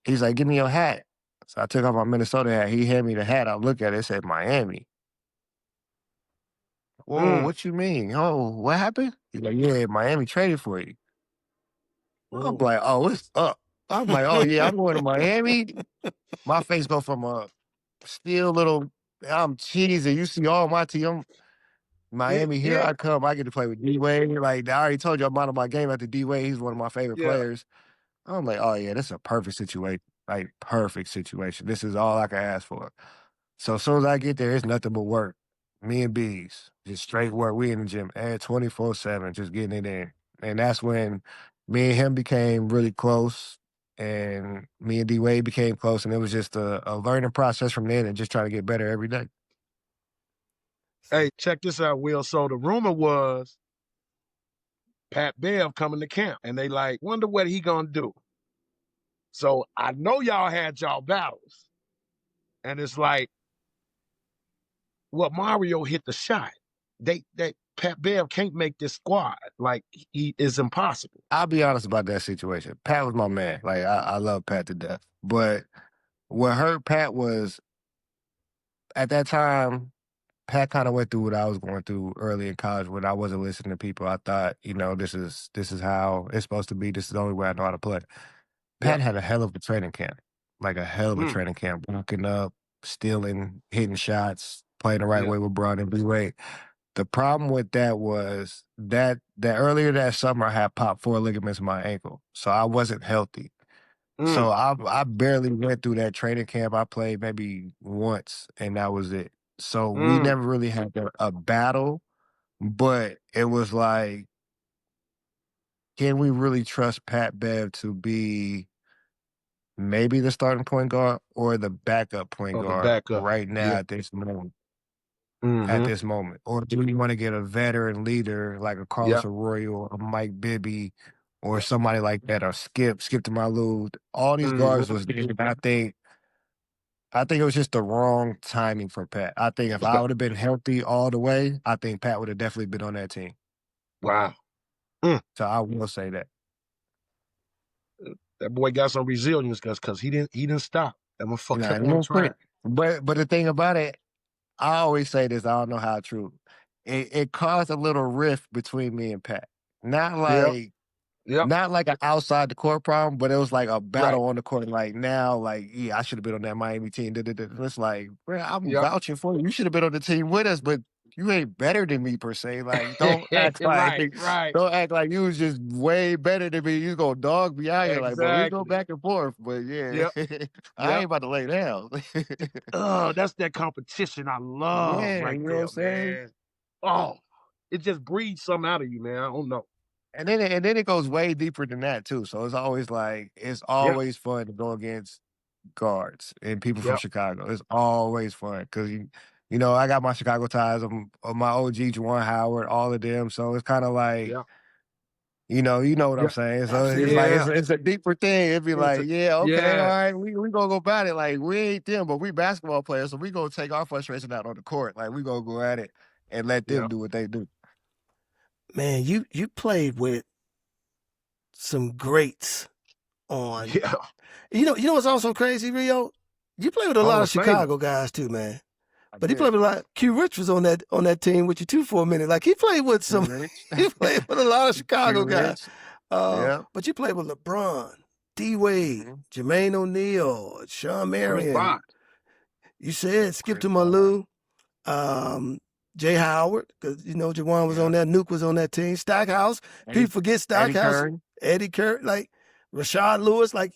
He's like, give me your hat. So I took off my Minnesota hat. He handed me the hat. I look at it. It said Miami. Whoa, what you mean? Oh, what happened? He's like, yeah, Miami traded for you. I'm like, oh, it's up. I'm like, oh, yeah, I'm going to Miami. My face go from a still little, I'm cheesy. You see all my team. Miami, here I come. I get to play with D-Wade. Like, I already told you I'm out of my game after D-Wade. He's one of my favorite players. I'm like, oh, yeah, this is a perfect situation. Like, perfect situation. This is all I can ask for. So as soon as I get there, it's nothing but work. Me and Bees, just straight work. We in the gym and 24/7, just getting it in. And that's when me and him became really close. And me and D-Wade became close. And it was just a learning process from then and just trying to get better every day. Hey, check this out, Will. So the rumor was Pat Bev coming to camp, and they like, wonder what he gonna do. So I know y'all had y'all battles, and it's like, well, Mario hit the shot. They Pat Bev can't make this squad. Like he is impossible. I'll be honest about that situation. Pat was my man. Like I love Pat to death. But what hurt Pat was at that time, Pat kind of went through what I was going through early in college when I wasn't listening to people. I thought, this is how it's supposed to be. This is the only way I know how to play. Yep. Pat had a hell of a training camp, like a hell of a Mm. training camp, walking up, stealing, hitting shots, playing the right Yeah. way with LeBron and Dwayne Wade. The problem with that was that earlier that summer I had popped 4 ligaments in my ankle, so I wasn't healthy. So Mm. I barely went through that training camp. I played maybe once, and that was it. So we Mm. never really had a battle, but it was like, can we really trust Pat Bev to be maybe the starting point guard or the backup point Or the guard backup. right now Yeah. at this moment? At Mm-hmm. this moment, or do you want to get a veteran leader like a Carlos Yeah. Arroyo or a Mike Bibby or somebody like that, or Skip to my Lou? All these guards Mm-hmm. was there. I think it was just the wrong timing for Pat. I think if I would have been healthy all the way, I think Pat would have definitely been on that team. Wow. Mm. So I will say that. That boy got some resilience because he didn't stop. That motherfucker Nah, kept he on won't trying. quit. But the thing about it, I always say this, I don't know how true. It caused a little rift between me and Pat. Not Yep. like Yep. Not like an outside the court problem, but it was like a Right. battle on the court. Like now, like, yeah, I should have been on that Miami team. Da, da, da. And it's like, bro, I'm Yep. vouching for you. You should have been on the team with us, but you ain't better than me per se. Like, Right. Right. don't act like you was just way better than me. You gonna dog me out here, like, but we go Exactly. back and forth. But yeah, Yep. I ain't Yep. about to lay down. Oh, that's that competition I love Yeah, right you know what there, I'm saying. man. Oh, it just breeds something out of you, man. I don't know. And then it goes way deeper than that too. So it's always like it's Yep. always fun to go against guards and people from Yep. Chicago. It's always fun because I got my Chicago ties. I'm my OG Juwan Howard, all of them. So it's kind of like Yeah. you know what I'm Yeah. saying. So it's like Absolutely. Yeah. it's a deeper thing. It'd be It's like, a, yeah, okay, all yeah. right, we gonna go about it. Like we ain't them, but we basketball players, so we gonna take our frustration out on the court. Like we gonna go at it and let them Yeah. do what they do. Man, you played with some greats on. Yeah. You know what's also crazy, Rio? You played with a Hall lot of of Famer. Chicago guys too, man. I But he did. played with a lot. Q Rich was on that team with you too for a minute. Like he played with Q some. Rich, He played with a lot of Q Chicago guys. Rich, yeah. But you played with LeBron, D Wade, Mhm. Jermaine O'Neal, Sean Chris Marion. Bosh. You said Skip Chris to Bosh, Malou, Jay Howard, because Jawan was yeah. on that. Nuke was on that team. Stackhouse. Eddie People forget Eddie Stackhouse. Curry, Eddie Kerr, like Rashad Lewis, like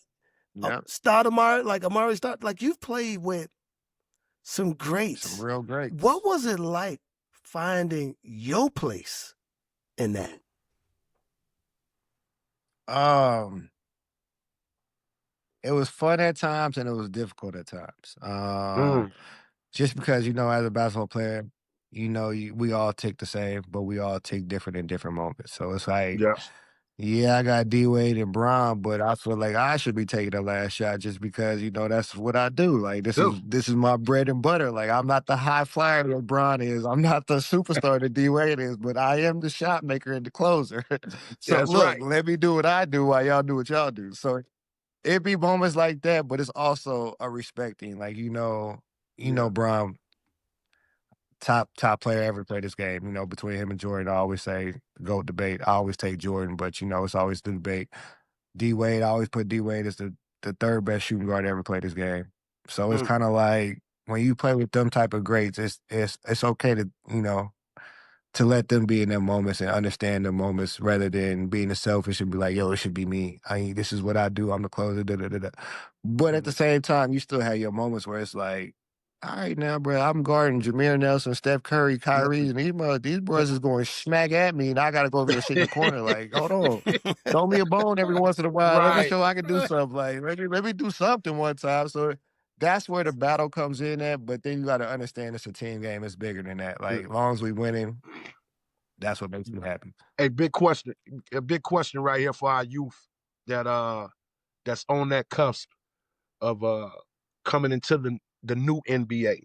yeah. Stoudemire, like Amari Stoud. Like you've played with some Some greats. real What greats. was it like finding your place in that? Um, it was fun at times and it was difficult at times. Mm. Just because as a basketball player, we all tick the same, but we all tick different in different moments. So it's like, Yeah. yeah, I got D Wade and Bron, but I feel like I should be taking the last shot just because that's what I do. Like Too. this is my bread and butter. Like I'm not the high flyer that Bron is. I'm not the superstar that D Wade is, but I am the shot maker and the closer. So That's look, right. let me do what I do while y'all do what y'all do. So it be moments like that, but it's also a respecting. Like Yeah. Bron, top player ever played this game. Between him and Jordan, I always say GOAT debate. I always take Jordan, but it's always the debate. D Wade, I always put D Wade as the third best shooting guard ever played this game. So it's Mm. kind of like when you play with them type of greats, it's okay to to let them be in their moments and understand their moments rather than being selfish and be like, yo, it should be me. This is what I do. I'm the closer. Da, da, da, da. But at the Mm. same time, you still have your moments where it's like, all right, now, bro, I'm guarding Jameer Nelson, Steph Curry, Yep. Kyrie, and these Yep. boys is going smack at me, and I got to go over here and sit in the corner. Like, hold on. Throw me a bone every once in a while. Let me Right. show I can do something. Like, let me do something one time. So that's where the battle comes in at. But then you got to understand it's a team game. It's bigger than that. Like, as long as we winning, that's what makes me happy. A big question right here for our youth that's on that cusp of coming into the new NBA.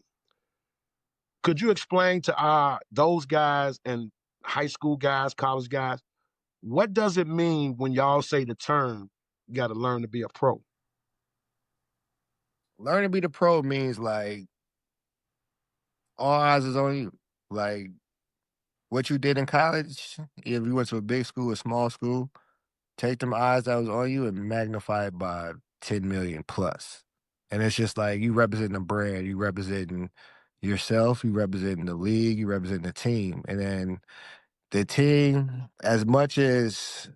Could you explain to those guys and high school guys, college guys, what does it mean when y'all say the term you got to learn to be a pro? Learning to be the pro means like all eyes is on you. Like what you did in college, if you went to a big school, a small school, take them eyes that was on you and magnify it by 10 million plus. And it's just like you representing a brand, you representing yourself, you representing the league, you representing the team. And then the team, as much as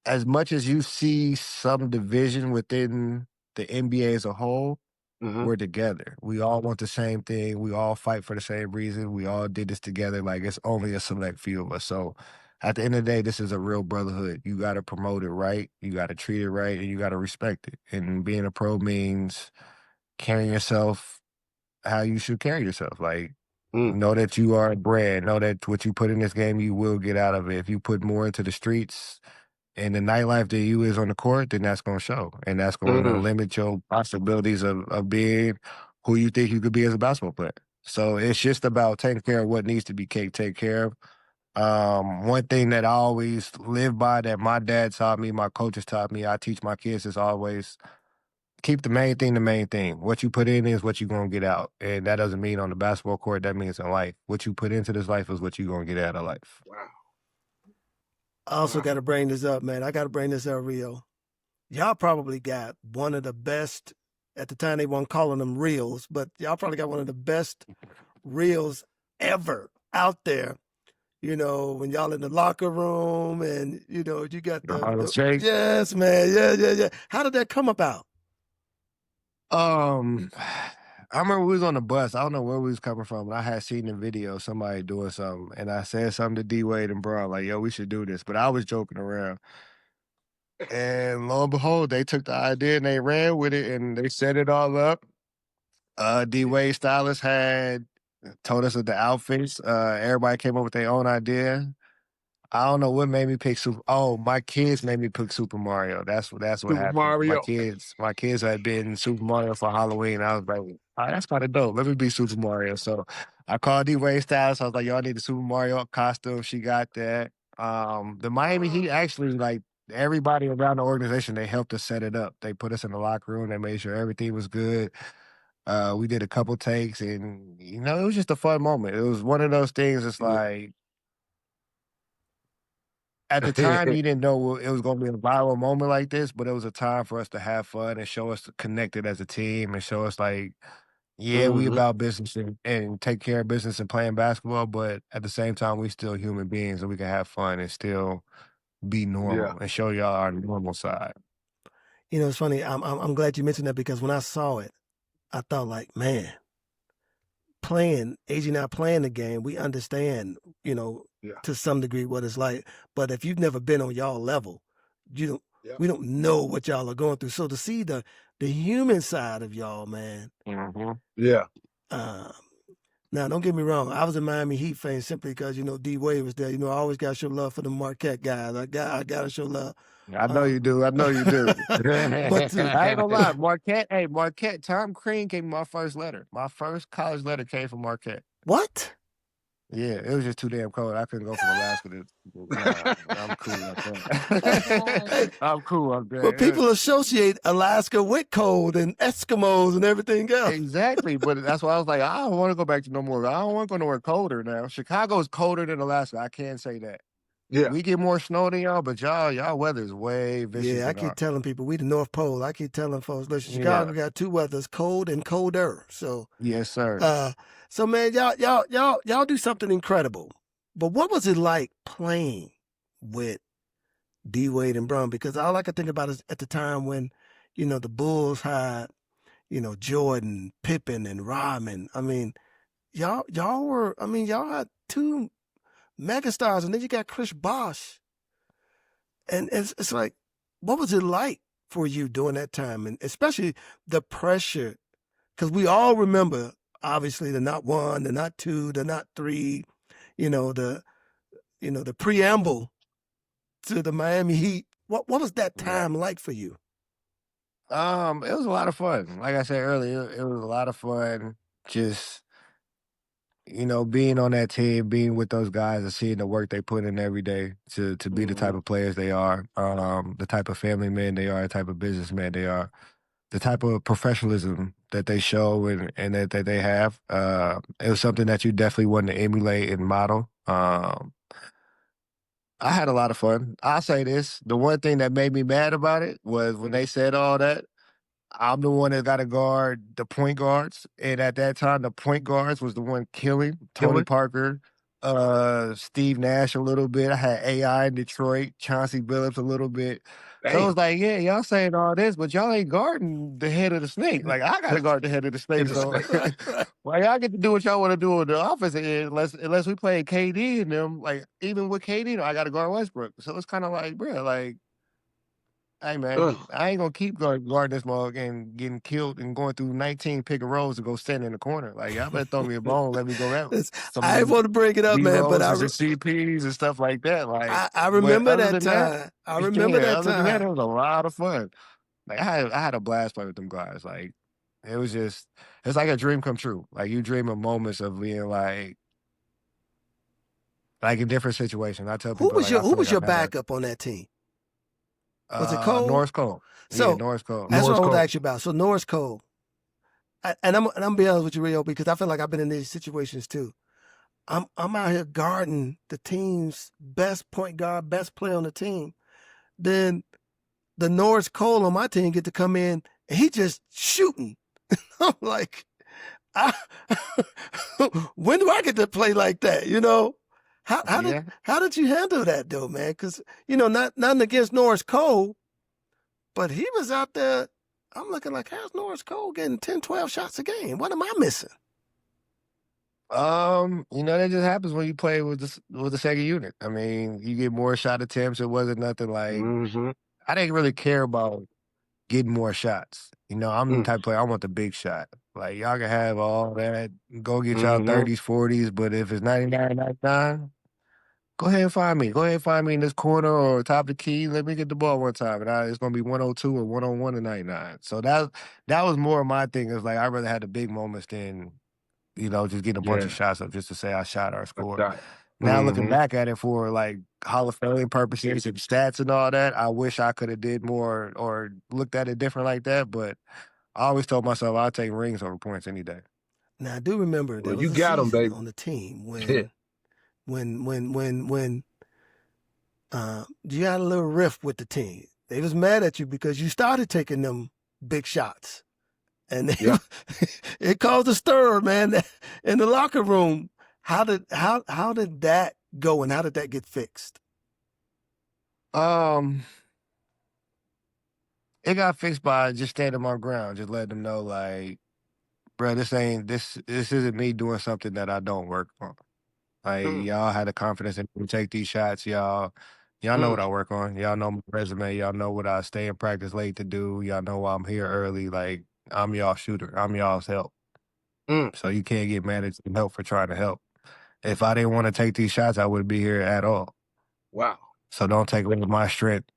you see some division within the NBA as a whole, Mm-hmm. we're together. We all want the same thing. We all fight for the same reason. We all did this together. Like it's only a select few of us. So at the end of the day, this is a real brotherhood. You got to promote it right. You got to treat it right, and you got to respect it. And being a pro means carrying yourself how you should carry yourself. Like know that you are a brand. Know that what you put in this game, you will get out of it. If you put more into the streets and the nightlife that you is on the court, then that's going to show. And that's going to limit your possibilities of being who you think you could be as a basketball player. So it's just about taking care of what needs to be taken care of. One thing that I always live by that my dad taught me, my coaches taught me, I teach my kids is always keep the main thing the main thing. What you put in is what you're going to get out. And that doesn't mean on the basketball court, that means in life. What you put into this life is what you're going to get out of life. Wow. I also got to bring this up, man. I got to bring this up, Rio. Y'all probably got one of the best, at the time they weren't calling them reels, but y'all probably got one of the best reels ever out there. You know, when y'all in the locker room and, you know, you got yes, man. Yeah. How did that come about? I remember we was on the bus. I don't know where we was coming from, but I had seen the video, somebody doing something, and I said something to D Wade and Bron, like, yo, we should do this. But I was joking around. And lo and behold, they took the idea and they ran with it and they set it all up. D Wade stylist had told us of the outfits. Everybody came up with their own idea. I don't know what made me pick Super. Oh, my kids made me pick Super Mario. That's what happened. Mario. My kids had been Super Mario for Halloween. I was like, oh, that's kind of dope. Let me be Super Mario. So I called D Wade Styles. I was like, y'all need the Super Mario costume. She got that. The Miami Heat actually like everybody around the organization. They helped us set it up. They put us in the locker room. They made sure everything was good. We did a couple takes, and it was just a fun moment. It was one of those things. It's like. At the time, you didn't know it was going to be a viral moment like this, but it was a time for us to have fun and show us connected as a team and show us like, yeah, we about business and take care of business and playing basketball, but at the same time, we still human beings and we can have fun and still be normal and show y'all our normal side. You know, it's funny. I'm glad you mentioned that because when I saw it, I thought like, man, Agee not playing the game, we understand, to some degree what it's like. But if you've never been on y'all level, we don't know what y'all are going through. So to see the human side of y'all, man. Mm-hmm. Yeah. Now, don't get me wrong. I was a Miami Heat fan simply because, D Wade was there. I always got to show love for the Marquette guys. I got to show love. I know you do. But I ain't gonna lie, Marquette, Tom Crean gave me my first letter. My first college letter came from Marquette. What? Yeah, it was just too damn cold. I couldn't go from Alaska I'm cool up there. I'm cool up there. But people associate Alaska with cold and Eskimos and everything else. Exactly, but that's why I was like, I don't want to go back to no more. I don't want to go nowhere colder now. Chicago's colder than Alaska. I can't say that. Yeah. We get more snow than y'all, but y'all weather is way vicious. Yeah, I keep telling people we the North Pole. I keep telling folks, listen, Chicago got two weathers, cold and colder. So yes, sir. So man, y'all do something incredible. But what was it like playing with D Wade and Bron? Because all I could think about is at the time when, the Bulls had, Jordan, Pippen, and Rodman. I mean, y'all had two megastars, and then you got Chris Bosh. And it's like, what was it like for you during that time? And especially the pressure, because we all remember, obviously, the not one, the not two, the not three, the preamble to the Miami Heat. What was that time like for you? It was a lot of fun. Like I said earlier, it was a lot of fun just being on that team, being with those guys and seeing the work they put in every day to be the type of players they are, the type of family men they are, the type of businessmen they are. the type of professionalism that they show and that they have. It was something that you definitely want to emulate and model. I had a lot of fun. I'll say this. The one thing that made me mad about it was when they said all that, I'm the one that got to guard the point guards. And at that time, the point guards was the one killing Tony Parker, Steve Nash a little bit. I had AI in Detroit, Chauncey Billups a little bit. So it was like, yeah, y'all saying all this, but y'all ain't guarding the head of the snake. Like, I got to guard the head of the snake. So well, y'all get to do what y'all want to do on the offensive end, unless we play KD and them. Like, even with KD, I got to guard Westbrook. So it's kind of like, bro, like, hey, man, I ain't going to keep guarding this mug and getting killed and going through 19 pick and rolls to go stand in the corner. Like, y'all better throw me a bone, let me go out. I want to bring it up, man, but I CPs and stuff like that. Like, I remember that time. That, I remember that other time. Than that, it was a lot of fun. Like, I had a blast playing with them guys. Like, it was just, it's like a dream come true. Like, you dream of moments of being like in different situations. I tell people, who was your backup on that team? Was it Cole? Norris Cole. So yeah, Norris Cole. That's what I want to ask you about. So Norris Cole, and I'm gonna be honest with you, Rio, because I feel like I've been in these situations too. I'm out here guarding the team's best point guard, best player on the team. Then the Norris Cole on my team get to come in and he just shooting. I'm like, when do I get to play like that? You know? How did you handle that though, man? Because nothing against Norris Cole, but he was out there. I'm looking like, how's Norris Cole getting 10, 12 shots a game? What am I missing? That just happens when you play with the second unit. I mean, you get more shot attempts. It wasn't nothing like I didn't really care about getting more shots. I'm the type of player, I want the big shot. Like, y'all can have all that, go get y'all 30s, 40s, but if it's 99, 99, go ahead and find me. Go ahead and find me in this corner or top of the key. Let me get the ball one time. And it's going to be 102 or 101 to 99. So that was more of my thing. Is like, I'd rather have the big moments than, just getting a bunch of shots up just to say I shot or scored. Now looking back at it for like Hall of Fame purposes and stats and all that, I wish I could have did more or looked at it different like that. But I always told myself I'll take rings over points any day. Now I do remember there was you a got season them, baby. on the team when you had a little rift with the team. They was mad at you because you started taking them big shots, and it caused a stir, man, in the locker room. How did that go, and how did that get fixed? It got fixed by just standing my ground, just letting them know, like, bro, this isn't me doing something that I don't work on. Like, y'all had the confidence in me to take these shots. Y'all know what I work on. Y'all know my resume. Y'all know what I stay in practice late to do. Y'all know why I'm here early. Like, I'm y'all shooter. I'm y'all's help. So you can't get mad at some help for trying to help. If I didn't want to take these shots, I wouldn't be here at all. Wow. So don't take away my strength.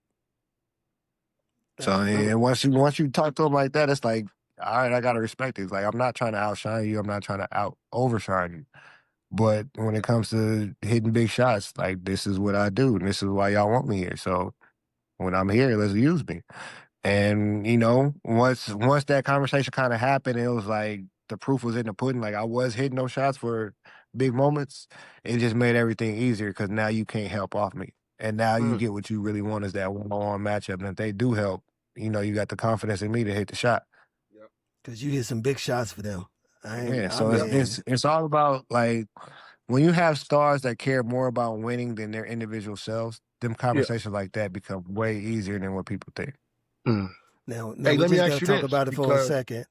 So and once you talk to them like that, it's like, all right, I gotta respect it. It's like, I'm not trying to outshine you. I'm not trying to overshine you. But when it comes to hitting big shots, like, this is what I do, and this is why y'all want me here. So when I'm here, let's use me. And once that conversation kind of happened, it was like the proof was in the pudding. Like, I was hitting those shots for big moments. It just made everything easier because now you can't help off me. And now you get what you really want is that one-on-one matchup. And if they do help, you got the confidence in me to hit the shot. Because you hit some big shots for them. It's all about, like, when you have stars that care more about winning than their individual selves, them conversations like that become way easier than what people think. Now hey, let me ask you talk about it for a second.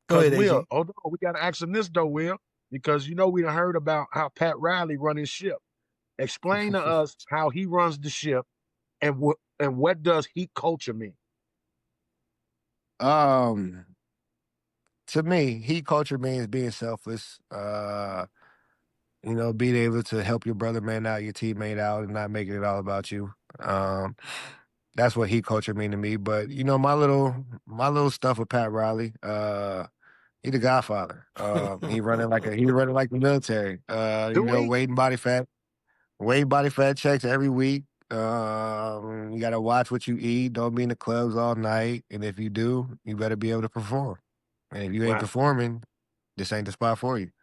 Go ahead, Agee. Hold on, we got to ask him this though, Will, because we done heard about how Pat Riley run his ship. Explain to us how he runs the ship, and what does heat culture mean? To me, heat culture means being selfless. Being able to help your brother man out, your teammate out, and not making it all about you. That's what heat culture mean to me. But my little stuff with Pat Riley, he the Godfather. He running like the military. Wade body fat checks every week. You gotta watch what you eat. Don't be in the clubs all night. And if you do, you better be able to perform. And if you ain't Right. performing, this ain't the spot for you. That-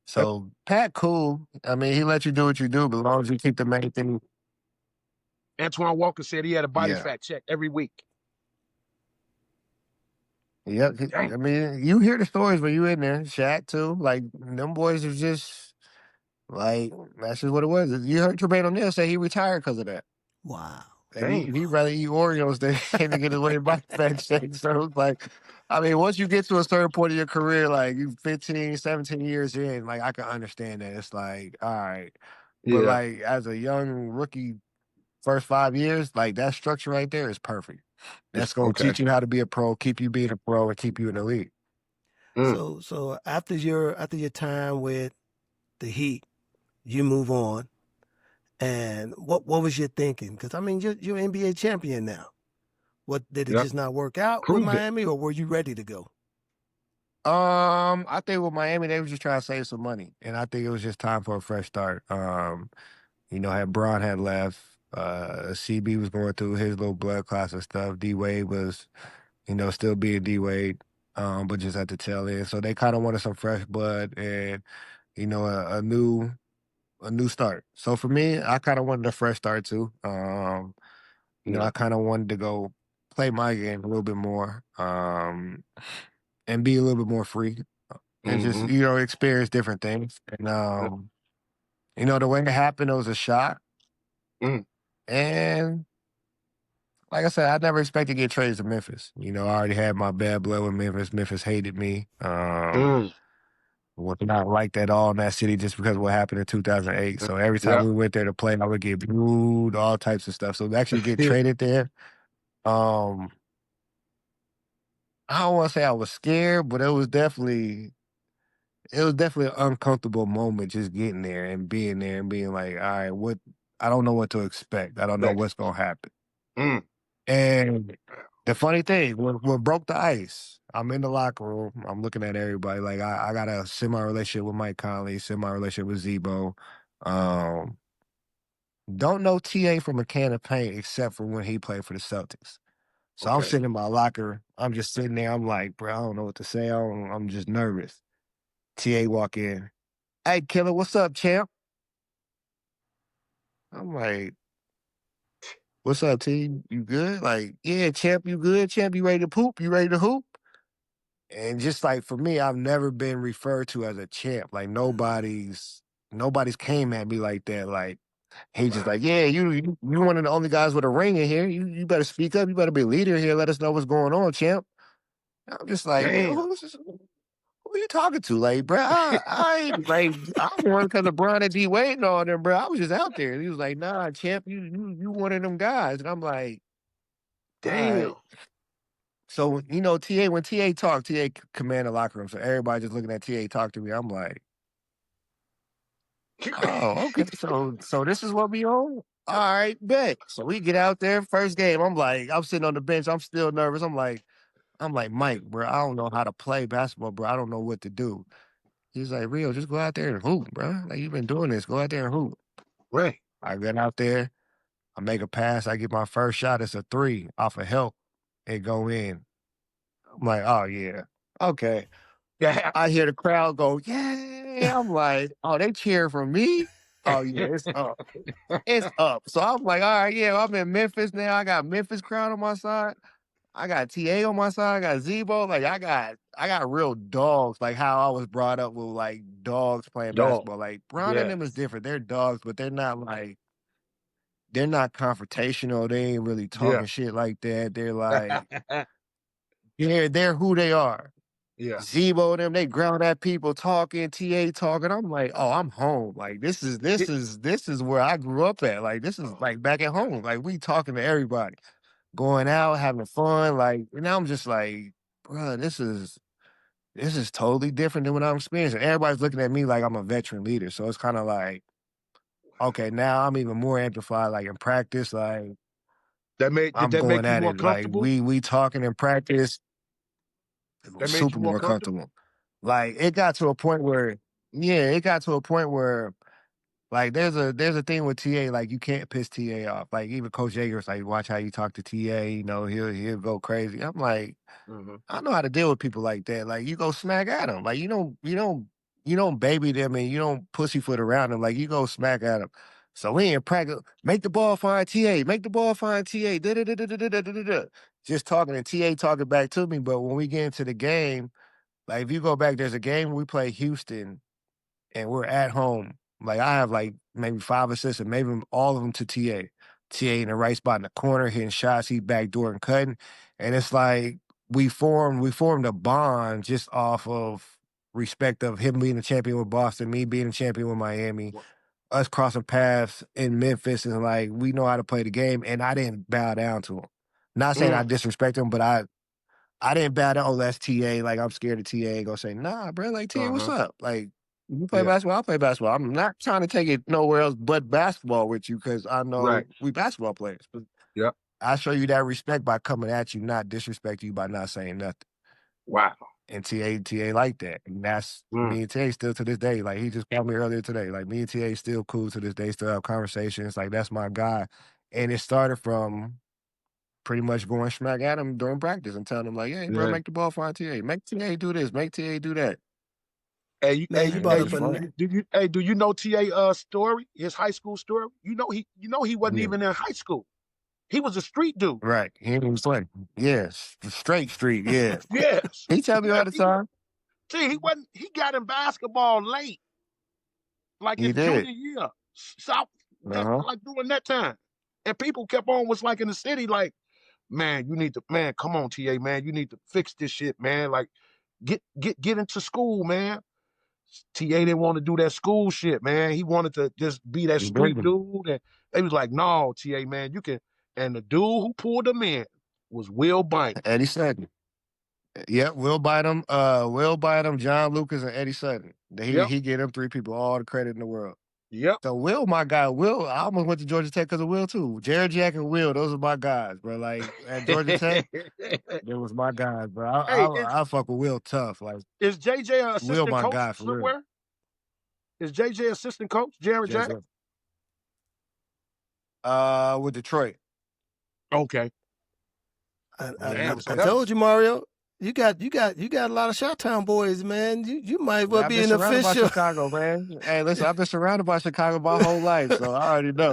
So Pat, cool. I mean, he let you do what you do, but as long as you keep the main thing. Antoine Walker said he had a body Yeah. fat check every week. Yep. Dang. I mean, you hear the stories when you in there. Shaq too. Like them boys are just like that's just what it was. You heard Tremaine O'Neal say he retired because of that. Wow. And Damn. he rather eat Oreos than to get his way by fat shake. So it's like, I mean, once you get to a certain point of your career, like you 15, 17 years in, like I can understand that. It's like, all right. But Yeah. like as a young rookie, first 5 years, like that structure right there is perfect. That's gonna Okay. teach you how to be a pro, keep you being a pro, and keep you in the league. Mm. So after your time with the Heat, you move on. And what was your thinking? Because I mean, you're NBA champion now. What did it Yep. just not work out with Proved it. Miami, or were you ready to go? I think with Miami, they were just trying to save some money, and I think it was just time for a fresh start. Had Braun had left, CB was going through his little blood clots and stuff. D Wade was, still being D Wade, but just at the tail end. So they kind of wanted some fresh blood and a new start. So for me, I kind of wanted a fresh start too. Yeah. I kind of wanted to go play my game a little bit more, and be a little bit more free, and just Mm-hmm. experience different things. And Yep. the way it happened, it was a shock. Mm. And like I said, I never expected to get traded to Memphis. I already had my bad blood with Memphis. Memphis hated me. Mm. Was not liked at all in that city just because of what happened in 2008. So every time Yep. we went there to play, I would get booed, all types of stuff. So to actually get traded there, um, I don't want to say I was scared, but it was definitely an uncomfortable moment just getting there and being like, all right, what I don't know what to expect. I don't know what's gonna happen. Mm. And the funny thing, what broke the ice, I'm in the locker room. I'm looking at everybody. Like I got a semi-relationship with Mike Conley, semi-relationship with Zebo. Um, don't know TA from a can of paint except for when he played for the Celtics. So I'm Okay. sitting in my locker. I'm just sitting there. I'm like, bro, I don't know what to say. I'm just nervous. TA walk in. Hey, killer, what's up, champ? I'm like, what's up, T? You good? Like, yeah, champ, you good? Champ, you ready to poop? You ready to hoop? And just like for me, I've never been referred to as a champ. Like nobody's came at me like that. Like he just Wow. like, yeah, you one of the only guys with a ring in here. You better speak up. You better be a leader here. Let us know what's going on, champ. I'm just like, man, Damn. who you talking to? Like, bro, I ain't like I'm one because of LeBron and D Wade and all them, bro. I was just out there. And he was like, nah, champ, you one of them guys. And I'm like, all right. Damn. So, TA, when TA talked, TA command the locker room. So everybody just looking at TA talk to me. I'm like, oh, okay. So this is what we on? All right, bet. So we get out there, first game. I'm sitting on the bench. I'm still nervous. I'm like, Mike, bro, I don't know how to play basketball, bro. I don't know what to do. He's like, Rio, just go out there and hoop, bro. Like you've been doing this. Go out there and hoop. Right. I get out there, I make a pass, I get my first shot. It's a 3 off of help. It go in. I'm like, oh yeah. Okay. Yeah. I hear the crowd go, "Yay!" I'm like, "Oh, they cheer for me? Oh yeah, it's up. It's up." So I'm like, "All right, yeah, I'm in Memphis now. I got Memphis crowd on my side. I got TA on my side. I got Zebo. Like I got real dogs. Like how I was brought up with like dogs playing Dog. basketball. Like Bron and Yeah. them is different. They're dogs, but they're not confrontational. They ain't really Yeah. talking shit like that. They're like they're who they are. Yeah. Zebo them, they ground at people talking, TA talking. I'm like, oh, I'm home. Like this is this It- is this is where I grew up at. Like this is like back at home. Like we talking to everybody, going out, having fun. Like and now I'm just like, bro, this is totally different than what I'm experiencing. Everybody's looking at me like I'm a veteran leader. So it's kind of like, okay, now I'm even more amplified. Like in practice, like did I'm that going make you at more it. Like comfortable? we talking in practice, That made super you more more comfortable? comfortable. Like it got to a point where Like there's a thing with TA, like you can't piss TA off. Like even Coach Yeager's like, watch how you talk to TA, you know, he'll go crazy. I'm like, I know how to deal with people like that. Like you go smack at them. Like you don't baby them and you don't pussyfoot around them. Like you go smack at them. So we in practice, make the ball find TA, make the ball find TA. Da-da-da-da-da-da-da-da. Just talking and TA talking back to me. But when we get into the game, like if you go back, there's a game we play Houston and we're at home. Like I have like maybe 5 assists and maybe all of them to TA. TA in the right spot in the corner, hitting shots, he backdoor and cutting. And it's like we formed a bond just off of respect of him being a champion with Boston, me being a champion with Miami, us crossing paths in Memphis, and like we know how to play the game. And I didn't bow down to him. Not saying I disrespect him, but I didn't bow down. Oh, that's TA. Like I'm scared of TA. Go say, nah, bro. Like TA, what's up? Like you play basketball, I play basketball. I'm not trying to take it nowhere else but basketball with you because I know we basketball players. But Yep. I show you that respect by coming at you, not disrespect you by not saying nothing. Wow. And TA like that. And that's me and TA still to this day. Like he just called me earlier today. Like me and TA still cool to this day, still have conversations. Like that's my guy. And it started from pretty much going smack at him during practice and telling him like, hey, bro, make the ball find TA. Make TA do this. Make TA do that. Hey, you brought up a do you know TA story? His high school story? You know he wasn't even in high school. He was a street dude. Right. He was like, yes, straight street, yeah. Yes. He tell me all the time. See, he got in basketball late. Like his junior year. South like during that time. And people kept on was like in the city, like, man, come on, TA, man. You need to fix this shit, man. Like, get into school, man. TA didn't want to do that school shit, man. He wanted to just be that street dude. And they was like, no, TA, man, you can. And the dude who pulled him in was Will Bynum. Eddie Sutton. Yep, Will Bynum, John Lucas, and Eddie Sutton. He gave them 3 people all the credit in the world. Yep. So Will, my guy, Will, I almost went to Georgia Tech because of Will too. Jared Jack and Will, those are my guys, bro. Like at Georgia Tech, that was my guys, bro. I fuck with Will tough. Like is JJ an assistant Will, my coach guy for somewhere? real. Is JJ assistant coach, Jared Jack? With Detroit. Okay. I told you, Mario. You got a lot of Chi-Town boys, man. You might well be an official. By Chicago, man. Hey, listen, I've been surrounded by Chicago my whole life, so I already know.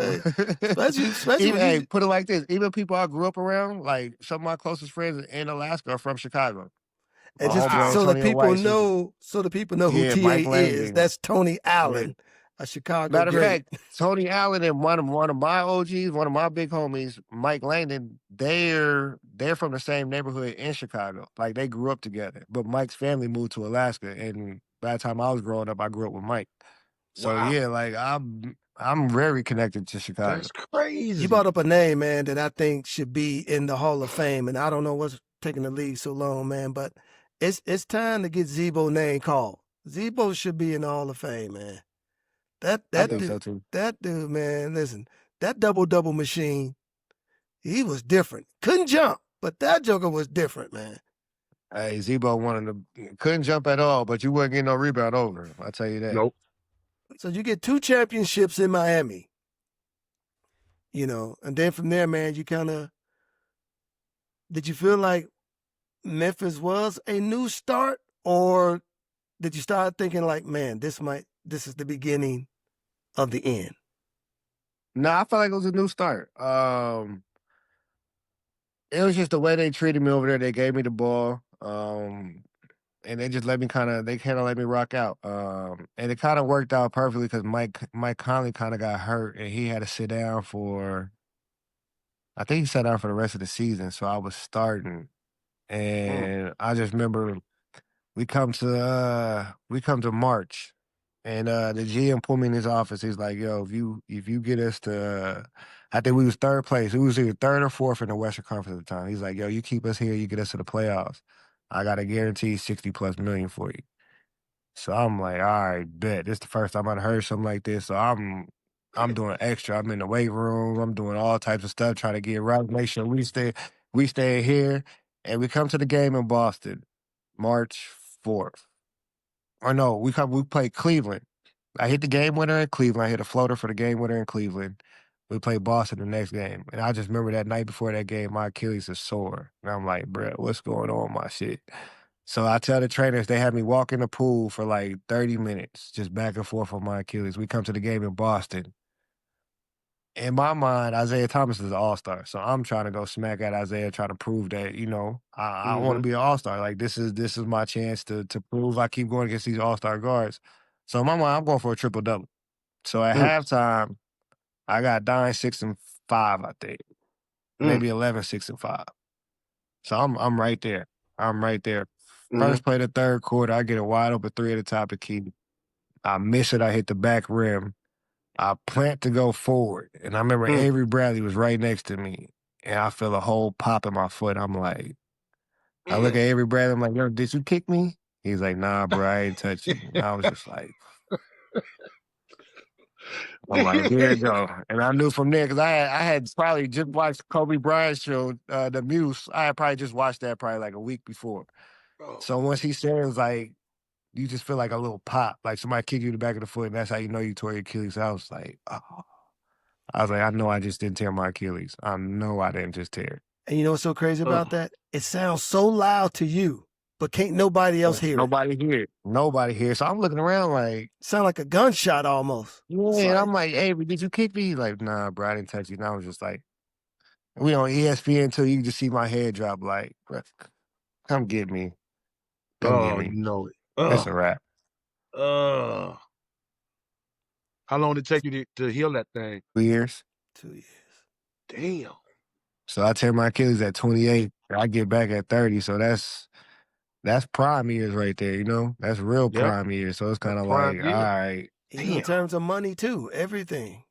Especially hey, put it like this: even people I grew up around, like some of my closest friends in Alaska, are from Chicago. And just so the people know who TA is. That's Tony Allen, a Chicago Matter great. of fact, Tony Allen and one of my OGs, one of my big homies, Mike Langdon, they're from the same neighborhood in Chicago. Like they grew up together. But Mike's family moved to Alaska, and by the time I was growing up, I grew up with Mike. So yeah, like I'm very connected to Chicago. That's crazy. You brought up a name, man, that I think should be in the Hall of Fame, and I don't know what's taking the league so long, man, but it's time to get Zebo's name called. Zebo should be in the Hall of Fame, man. I think dude, so too. That dude, man, listen, that double machine, he was different. Couldn't jump, but that joker was different, man. Hey, Zebo couldn't jump at all, but you wouldn't get no rebound over him. I'll tell you that. Nope. So you get 2 championships in Miami, and then from there, man, did you feel like Memphis was a new start, or did you start thinking like, man, this is the beginning of the end? No, I felt like it was a new start. It was just the way they treated me over there. They gave me the ball, and they just let me let me rock out. And it kind of worked out perfectly because Mike Conley kind of got hurt, and he had to sit down I think he sat down for the rest of the season. So I was starting, and I just remember we come to March. And the GM pulled me in his office. He's like, yo, if you get us to, I think we was 3rd place. We was either 3rd or 4th in the Western Conference at the time. He's like, yo, you keep us here, you get us to the playoffs. I got to guarantee $60+ million for you. So I'm like, all right, bet. This is the first time I'd heard something like this. So I'm doing extra. I'm in the weight room. I'm doing all types of stuff, trying to get right, make sure we stay here. And we come to the game in Boston, March 4th. Or no, we play Cleveland. I hit the game winner in Cleveland. I hit a floater for the game winner in Cleveland. We played Boston the next game. And I just remember that night before that game, my Achilles is sore. And I'm like, bro, what's going on with my shit? So I tell the trainers, they had me walk in the pool for like 30 minutes, just back and forth on my Achilles. We come to the game in Boston. In my mind, Isaiah Thomas is an all-star. So I'm trying to go smack at Isaiah, trying to prove that, I want to be an all-star. Like this is my chance to prove I keep going against these all-star guards. So in my mind, I'm going for a triple-double. So at halftime, I got 9-6-5, I think. Maybe 11-6-5. So I'm right there. I'm right there. First play of the third quarter, I get a wide open three at the top of the key. I miss it. I hit the back rim. I plant to go forward. And I remember Avery Bradley was right next to me. And I feel a whole pop in my foot. I'm like, I look at Avery Bradley. I'm like, yo, did you kick me? He's like, nah, bro, I ain't touch you. And I was just like, I'm like, here it go. And I knew from there, because I had probably just watched Kobe Bryant's show, The Muse. I had probably just watched that probably like a week before. So once he said, it was like, you just feel like a little pop, like somebody kick you in the back of the foot, and that's how you know you tore your Achilles. I was like, oh. I was like, I know I just didn't tear my Achilles. I know I didn't just tear it. And you know what's so crazy about that? It sounds so loud to you, but can't nobody else hear it. Nobody hear it. Nobody hear it. So I'm looking around like, sound like a gunshot almost. yeah, and I'm like, hey, did you kick me? Like, nah, bro, I didn't touch you. And I was just like, we on ESPN until you just see my head drop. Like, bro, come get me. Come get me. You know it. That's a wrap. How long did it take you to heal that thing? 2 years. 2 years. Damn. So I tear my Achilles at 28. I get back at 30. So that's prime years right there, That's real prime years. So it's kind of like, all right. Even in terms of money too, everything.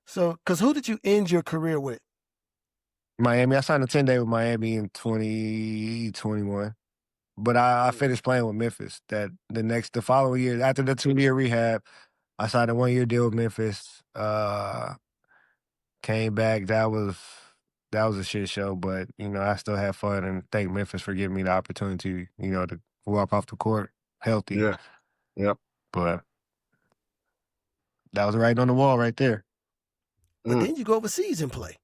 So, because who did you end your career with? Miami. I signed a 10-day with Miami in 2021. But I finished playing with Memphis. The following year, after the 2-year rehab, I signed a 1-year deal with Memphis. Came back. That was a shit show, but I still had fun, and thank Memphis for giving me the opportunity, to walk off the court healthy. Yeah. Yep. But that was right on the wall right there. But then you go overseas and play.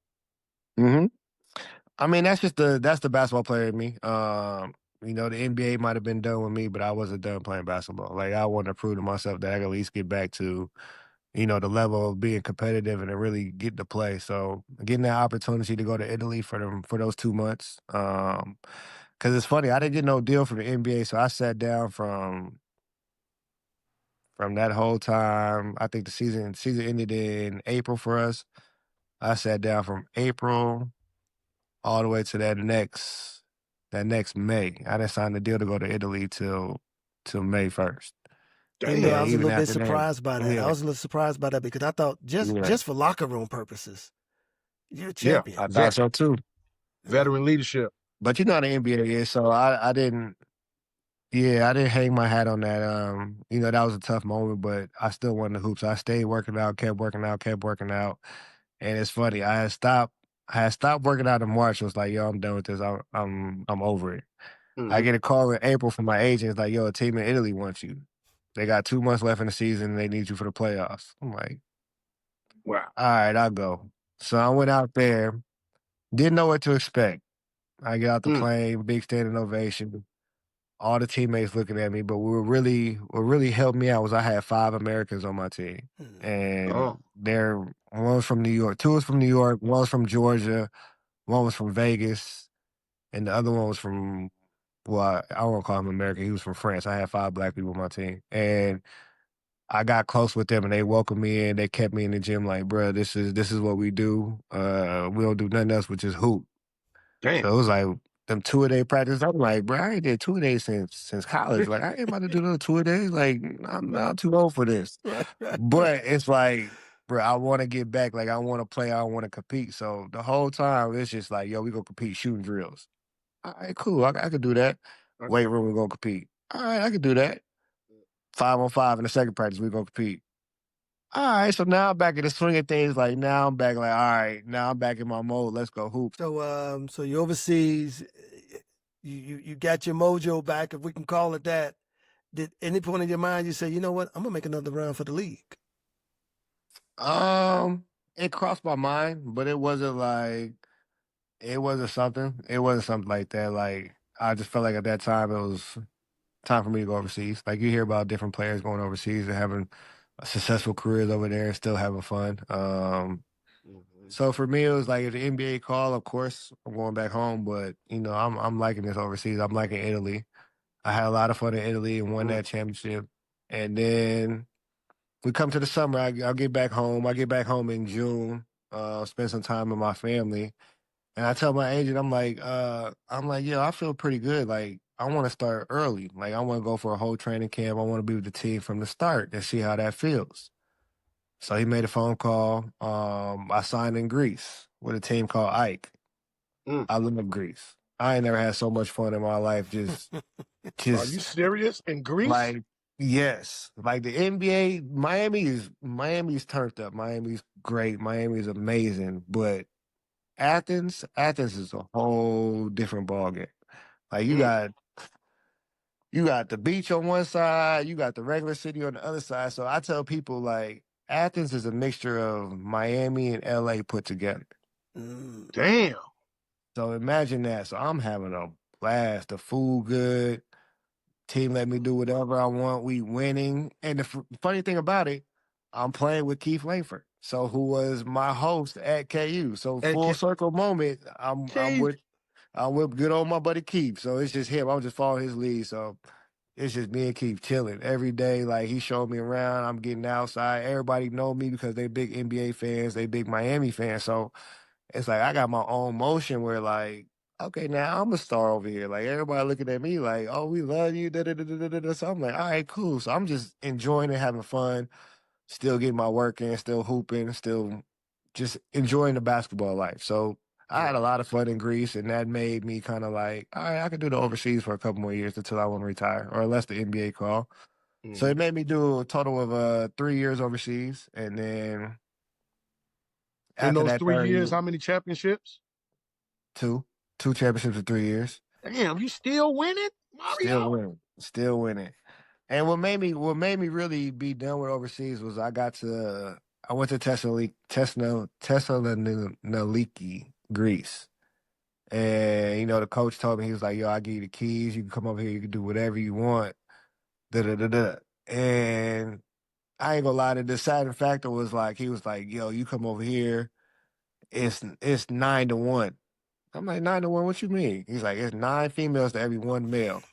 I mean, that's the basketball player in me. The NBA might have been done with me, but I wasn't done playing basketball. Like, I wanted to prove to myself that I could at least get back to, the level of being competitive and to really get to play. So getting that opportunity to go to Italy for those 2 months. Because it's funny, I didn't get no deal from the NBA, so I sat down from that whole time. I think the season ended in April for us. I sat down from April all the way to that next May. I didn't sign the deal to go to Italy till May 1st. I was a little bit surprised by that. I was a little surprised by that because I thought just for locker room purposes, you're a champion. Yeah, I thought so too. Veteran leadership. But you know how the NBA is, so I didn't hang my hat on that. That was a tough moment, but I still wanted the hoops. So I stayed working out, kept working out. And it's funny, I had stopped working out in March. I was like, yo, I'm done with this. I'm over it. I get a call in April from my agent. It's like, yo, a team in Italy wants you. They got 2 months left in the season and they need you for the playoffs. I'm like, wow. All right, I'll go. So I went out there, didn't know what to expect. I get out the plane, big standing ovation. All the teammates looking at me, but what really helped me out was I had 5 Americans on my team. And one was from New York, 2 was from New York, 1 was from Georgia, 1 was from Vegas, and the other one was from, well, I won't call him American, he was from France. I had 5 black people on my team. And I got close with them and they welcomed me in. They kept me in the gym like, bro, this is what we do. We don't do nothing else but just hoop. Damn. So it was like them 2-a-day practice. I'm like, bro, I ain't did 2-a-day since college. Like, I ain't about to do another 2-a-days. Like, I'm too old for this. But it's like, bro, I want to get back. Like, I want to play. I want to compete. So the whole time, it's just like, yo, we gonna compete shooting drills. All right, cool. I could do that. Weight room, we're gonna compete. All right, I could do that. 5-on-5 in the second practice, we're gonna compete. All right, so now I'm back in the swing of things. Like, now I'm back, like, all right, now I'm back in my mode. Let's go hoop. So, so you're overseas. You got your mojo back, if we can call it that. Did any point in your mind you say, you know what, I'm gonna make another run for the league? It crossed my mind, but it wasn't something. It wasn't something like that. Like I just felt like at that time it was time for me to go overseas. Like you hear about different players going overseas and having successful careers over there and still having fun. So for me, it was like if the NBA call, of course, I'm going back home. But I'm liking this overseas. I'm liking Italy. I had a lot of fun in Italy and won that championship. And then we come to the summer. I'll get back home. I get back home in June. Spend some time with my family. And I tell my agent, I'm like, yo, I feel pretty good. Like, I want to start early. Like, I want to go for a whole training camp. I want to be with the team from the start and see how that feels. So he made a phone call. I signed in Greece with a team called Ike. I love Greece. I ain't never had so much fun in my life. Just Are you serious? In Greece? like, yes. Like the NBA, Miami's turned up. Miami's great. Miami's amazing. But Athens is a whole different ballgame. Like you got the beach on one side, you got the regular city on the other side. So I tell people like Athens is a mixture of Miami and LA put together. Damn. So imagine that. So I'm having a blast. The food good. Team let me do whatever I want. We winning. And the funny thing about it, I'm playing with Keith Langford. So who was my host at KU. So full circle moment, I'm with good old my buddy Keith. So it's just him. I'm just following his lead. So it's just me and Keith chilling every day. Like he showed me around. I'm getting outside. Everybody know me because they big NBA fans. They big Miami fans. So it's like I got my own motion where like, okay, now I'm a star over here. Like everybody looking at me like, oh, we love you. Da, da, da, da, da, da. So I'm like, all right, cool. So I'm just enjoying it, having fun, still getting my work in, still hooping, still just enjoying the basketball life. So I had a lot of fun in Greece, and that made me kind of like, all right, I could do the overseas for a couple more years until I want to retire, or unless the NBA call. So it made me do a total of 3 years overseas, and then in after those that 3 third years, year, how many championships? two championships in 3 years. Damn, you still winning, Mario? Still winning. And what made me really be done with overseas was I went to Thessaloniki, Greece. And, the coach told me, he was like, yo, I give you the keys. You can come over here. You can do whatever you want. Da-da-da-da. And I ain't gonna lie, the deciding factor was like, he was like, yo, you come over here. It's 9-1. I'm like, 9-1, what you mean? He's like, it's 9 females to every 1 male.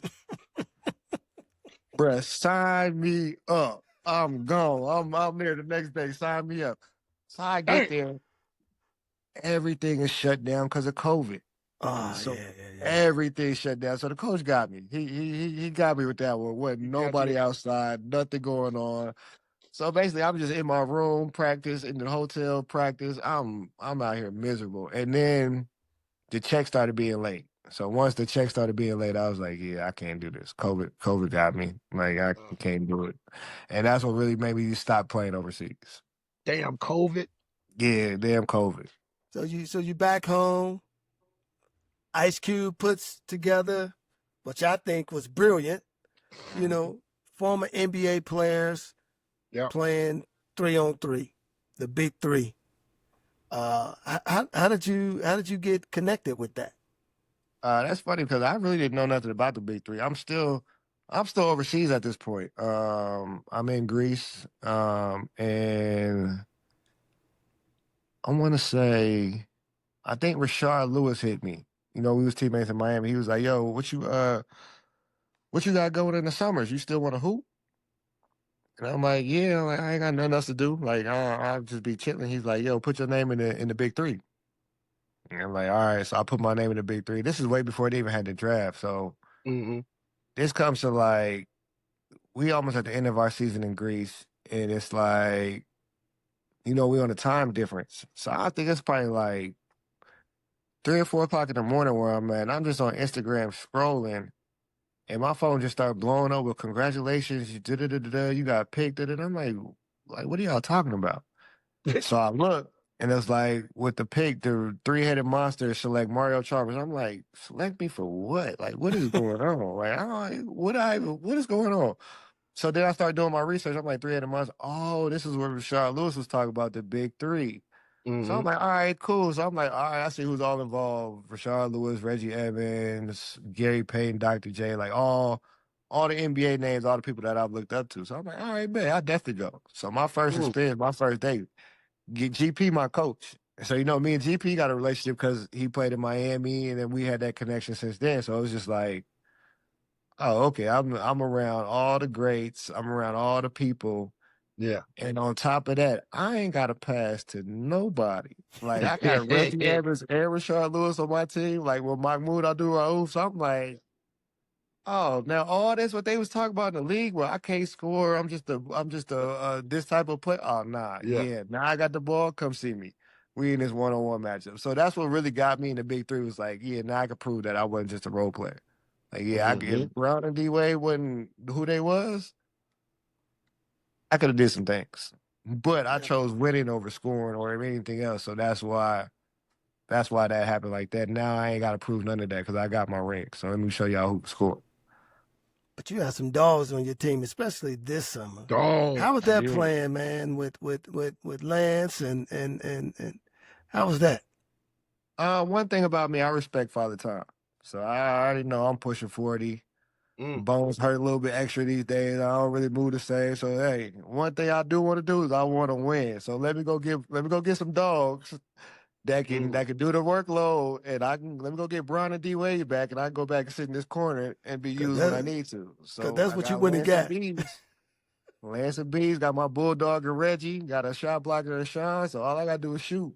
Bruh, sign me up. I'm gone. I'm there the next day. Sign me up. So I get there. Everything is shut down because of COVID. So everything shut down. So the coach got me. He got me with that one. Wasn't nobody outside, nothing going on. So basically, I'm just in my room, practice, in the hotel, practice. I'm out here miserable. And then the check started being late. So once the check started being late, I was like, yeah, I can't do this. COVID got me. Like, I can't do it. And that's what really made me stop playing overseas. Damn COVID. Yeah, damn COVID. So you back home. Ice Cube puts together, which I think was brilliant, former NBA players playing 3-on-3, the big three. How did you get connected with that? That's funny because I really didn't know nothing about the big three. I'm still overseas at this point. I'm in Greece, and I want to say, I think Rashard Lewis hit me. We was teammates in Miami. He was like, "Yo, what you got going in the summers? You still want to hoop?" And I'm like, "Yeah, like, I ain't got nothing else to do. Like, I'll just be chilling." He's like, "Yo, put your name in the big three." And I'm like, "All right." So I put my name in the big three. This is way before they even had the draft. So this comes to like, we almost at the end of our season in Greece, and it's like, we on a time difference. So I think it's probably like 3 or 4 o'clock in the morning where I'm at. And I'm just on Instagram scrolling, and my phone just started blowing up with congratulations, you got picked. And I'm like, what are y'all talking about? So I look, And it was like, with the pick, the three-headed monster select Mario Chalmers. I'm like, select me for what? Like, what is going on? Like, what is going on? So then I started doing my research. I'm like, three-headed monster. Oh, this is where Rashard Lewis was talking about the big three. So I'm like, all right, cool. So I'm like, all right, I see who's all involved. Rashard Lewis, Reggie Evans, Gary Payton, Dr. J, like all the NBA names, all the people that I've looked up to. So I'm like, all right, man, I definitely go. So my first experience, my first day, get GP my coach. So, me and GP got a relationship because he played in Miami, and then we had that connection since then. So it was just like, oh, okay, I'm around all the greats. I'm around all the people. Yeah. And on top of that, I ain't got to pass to nobody. Like, I got Reggie Evans and Rashard Lewis on my team. Like, with Mahmoud Abdul-Rauf. So I'm like, oh, now all this what they was talking about in the league, where I can't score. I'm just a this type of player. Oh, nah, yeah. Now I got the ball. Come see me. We in this one-on-one matchup. So that's what really got me in the big three. Was like, yeah, now I could prove that I wasn't just a role player. Like, yeah, if Brown and D Wade wasn't who they was, I could have did some things. But I chose winning over scoring or anything else. So that's why that happened like that. Now I ain't got to prove none of that because I got my ring. So let me show y'all who scored. But you had some dogs on your team, especially this summer. Dogs. How was that playing, man, with Lance and how was that? One thing about me, I respect Father Time. So I already know I'm pushing 40. Bones hurt a little bit extra these days. I don't really move the same. So hey, one thing I do want to do is I want to win. So let me go get some dogs that can do the workload, and let me go get Bron and D Wade back, and I can go back and sit in this corner and be used when I need to. So that's what you went and got. Lance and Bees, got my Bulldog and Reggie, got a shot blocker and Sean. So all I gotta do is shoot.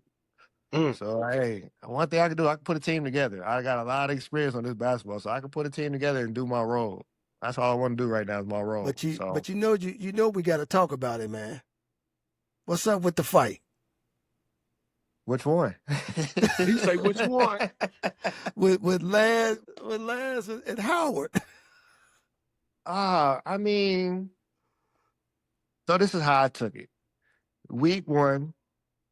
So hey, one thing I can do, I can put a team together. I got a lot of experience on this basketball, so I can put a team together and do my role. That's all I want to do right now is my role. But you know we got to talk about it, man. What's up with the fight? Which one? He say which one? with Lance and Howard. I mean, so this is how I took it. Week 1.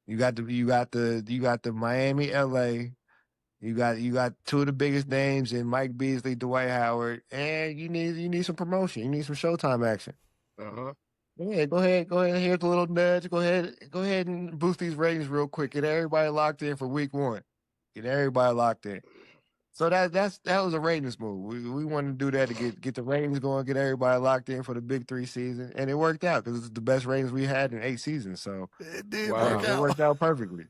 You got the Miami, LA. You got two of the biggest names in Mike Beasley, Dwight Howard, and you need some promotion. You need some Showtime action. Yeah, go ahead. Here's a little nudge. Go ahead and boost these ratings real quick. Get everybody locked in for week 1. Get everybody locked in. So that was a ratings move. We wanted to do that to get the ratings going, get everybody locked in for the Big 3 season, and it worked out because it's the best ratings we had in 8 seasons. So it did work out. It worked out perfectly.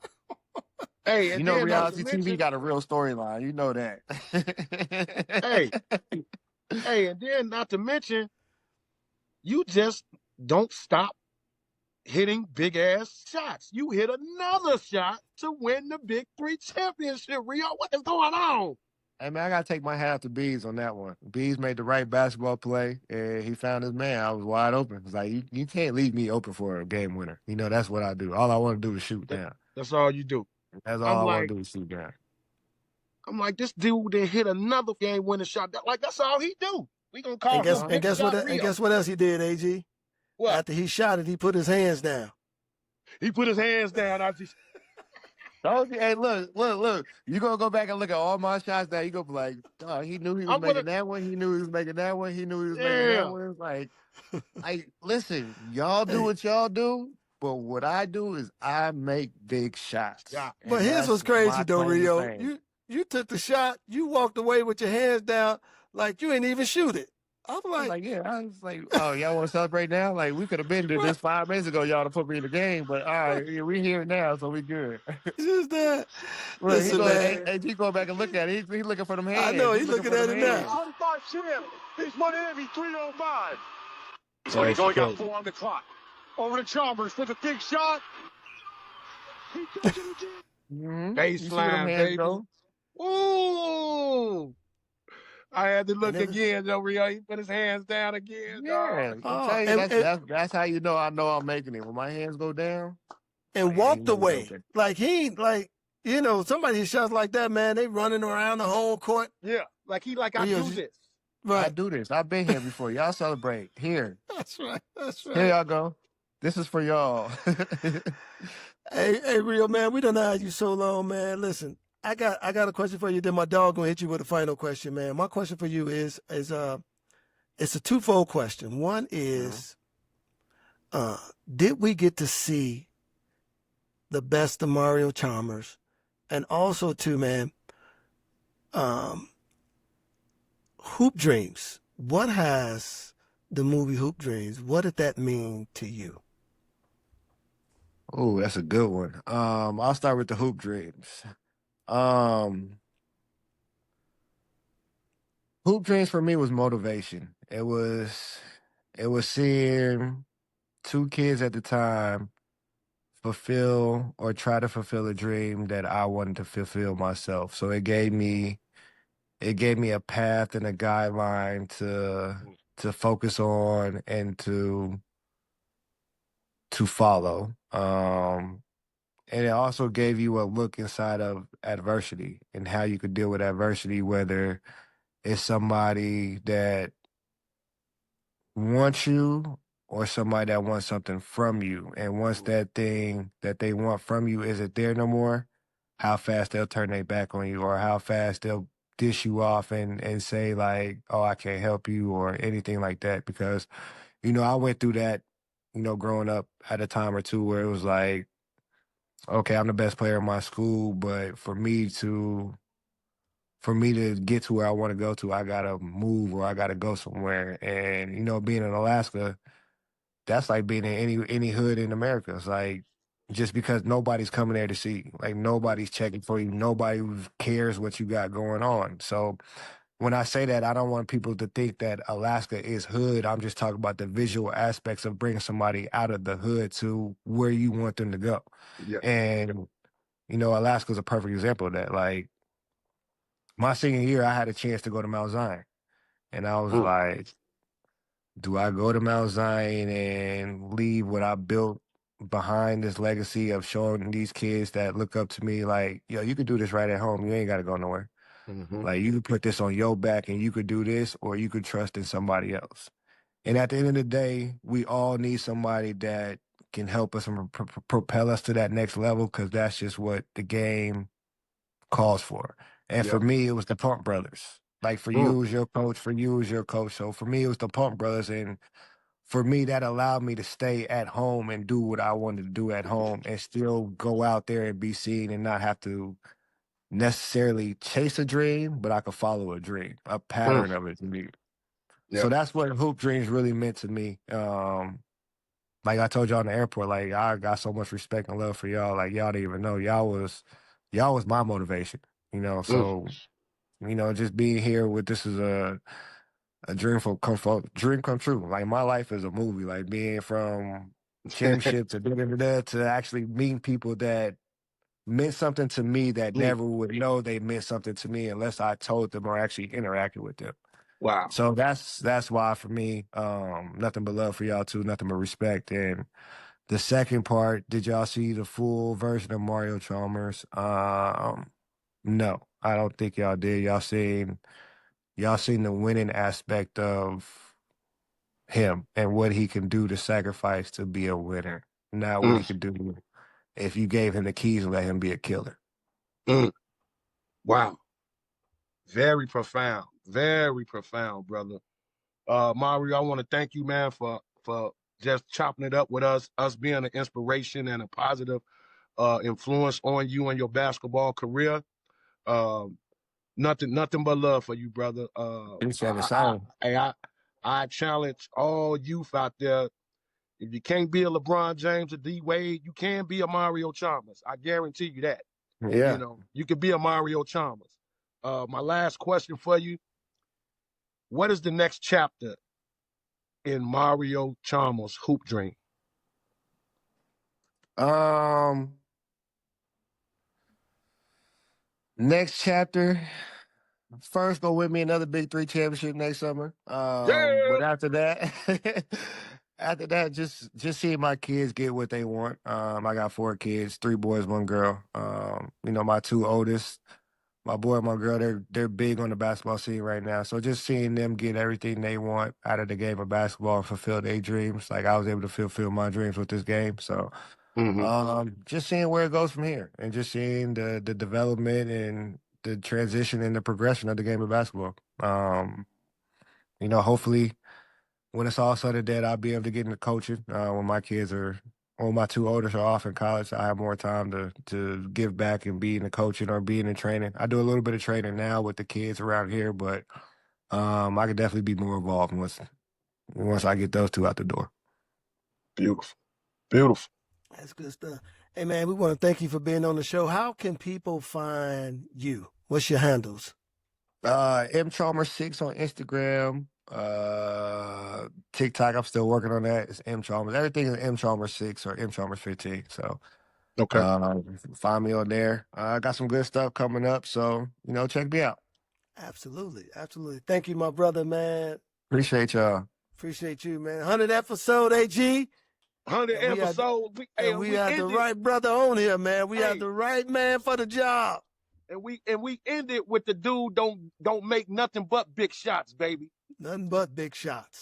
Hey, you know, reality TV got a real storyline. You know that. hey, and then not to mention, you just don't stop hitting big ass shots. You hit another shot to win the Big 3 championship. Rio, what is going on? Hey, man, I got to take my hat off to Bees on that one. Bees made the right basketball play, and he found his man. I was wide open. It's like, you can't leave me open for a game winner. You know, that's what I do. All I want to do is shoot down. That's all you do. That's all I want to do is shoot down. I'm like, this dude didn't hit another game winning shot. Like, that's all he do. We gonna call him. And guess what else he did, Agee? What? After he shot it, he put his hands down. He put his hands down after Hey, look. You gonna go back and look at all my shots now. You gonna be like, oh, he knew he was making that one. He knew he was making that one. He knew he was making that one. Like, listen, y'all do what y'all do, but what I do is I make big shots. Yeah. But here's what's crazy though, Rio. You took the shot, you walked away with your hands down like you ain't even shoot it. I was like, oh, y'all want to celebrate now? Like, we could have been there just 5 minutes ago, y'all to put me in the game, but all right, we here now, so we good. Just that. Listen, Agee going back and look at it. He's looking for them hands. I know, he's looking at it now. 25 champ. He's one in every 305. So he's only got 4 on the clock. Over to Chalmers with a big shot. He does it again. Baseline, baby. Ooh. I had to look again, though, Rio. He put his hands down again. Yeah, that's how you know I know I'm making it. When my hands go down. And walked away. Like, somebody shots like that, man, they running around the whole court. Yeah, I do this. Right. I do this. I've been here before. Y'all celebrate. Here. That's right. Here y'all go. This is for y'all. Hey, real man, we done had you so long, man. Listen, I got a question for you. Then my dog gonna hit you with a final question, man. My question for you is it's a twofold question. One is, did we get to see the best of Mario Chalmers? And also, too, man, Hoop Dreams. What has the movie Hoop Dreams? What did that mean to you? Oh, that's a good one. I'll start with the Hoop Dreams. Hoop Dreams for me was motivation. It was seeing two kids at the time fulfill or try to fulfill a dream that I wanted to fulfill myself. So it gave me a path and a guideline to focus on and to follow. And it also gave you a look inside of adversity and how you could deal with adversity, whether it's somebody that wants you or somebody that wants something from you. And once that thing that they want from you isn't there no more, how fast they'll turn their back on you or how fast they'll dish you off and say like, oh, I can't help you or anything like that. Because, I went through that, growing up at a time or two where it was like, okay, I'm the best player in my school, but for me to get to where I want to go to, I gotta move or I gotta go somewhere. And being in Alaska, that's like being in any hood in America. It's like just because nobody's coming there to see you, like nobody's checking for you, nobody cares what you got going on. So when I say that, I don't want people to think that Alaska is hood. I'm just talking about the visual aspects of bringing somebody out of the hood to where you want them to go. Yeah. And Alaska's a perfect example of that. Like my senior year, I had a chance to go to Mount Zion. And I was like, do I go to Mount Zion and leave what I built behind this legacy of showing these kids that look up to me like, yo, you could do this right at home. You ain't got to go nowhere. Like you could put this on your back and you could do this or you could trust in somebody else. And at the end of the day, we all need somebody that can help us and propel us to that next level because that's just what the game calls for. And Yeah. for me, it was the Pump Brothers. Like for you, it was your coach. For you, it was your coach. So for me, it was the Pump Brothers. And for me, that allowed me to stay at home and do what I wanted to do at home and still go out there and be seen and not have to necessarily chase a dream, but I could follow a dream, a pattern of it to me. Yeah. So that's what Hoop Dreams really meant to me. Like I told y'all in the airport, like I got so much respect and love for y'all. Like y'all didn't even know y'all was my motivation. So just being here with this is a dream come true. Like my life is a movie. Like being from championship to da-da-da-da to actually meeting people that meant something to me that never would know they meant something to me unless I told them or actually interacted with them. Wow. So that's why for me, nothing but love for y'all too, nothing but respect. And the second part, did y'all see the full version of Mario Chalmers? No, I don't think y'all did. Y'all seen the winning aspect of him and what he can do to sacrifice to be a winner, not what he could do if you gave him the keys and let him be a killer. Wow. Very profound, brother. Mario, I want to thank you, man, for just chopping it up with us being an inspiration and a positive influence on you and your basketball career. Nothing but love for you, brother. Appreciate it. I challenge all youth out there. If you can't be a LeBron James or D Wade, you can be a Mario Chalmers. I guarantee you that. Yeah. You can be a Mario Chalmers. My last question for you: what is the next chapter in Mario Chalmers' hoop dream? Next chapter. First, go win me another Big Three championship next summer. Yeah. But after that, just seeing my kids get what they want. I got 4 kids, 3 boys, 1 girl. My 2 oldest my boy and my girl, they're big on the basketball scene right now. So just seeing them get everything they want out of the game of basketball and fulfill their dreams, like I was able to fulfill my dreams with this game. So just seeing where it goes from here and just seeing the development and the transition and the progression of the game of basketball. Hopefully when it's all said and done, I'll be able to get into coaching when my kids when my two oldest are off in college. I have more time to give back and be in the coaching or being in training. I do a little bit of training now with the kids around here, but I could definitely be more involved once I get those two out the door. Beautiful. Beautiful. That's good stuff. Hey, man, we want to thank you for being on the show. How can people find you? What's your handles? M.Chalmers6 on Instagram. TikTok, I'm still working on that. It's M.Chalmers. Everything is M.Chalmers6 or M.Chalmers15. So find me on there. I got some good stuff coming up. So, check me out. Absolutely. Absolutely. Thank you, my brother, man. Appreciate y'all. Appreciate you, man. 100 episode, Agee. 100 episodes. We had the right brother on here, man. We had the right man for the job. And we ended with the dude don't make nothing but big shots, baby. Nothing but big shots.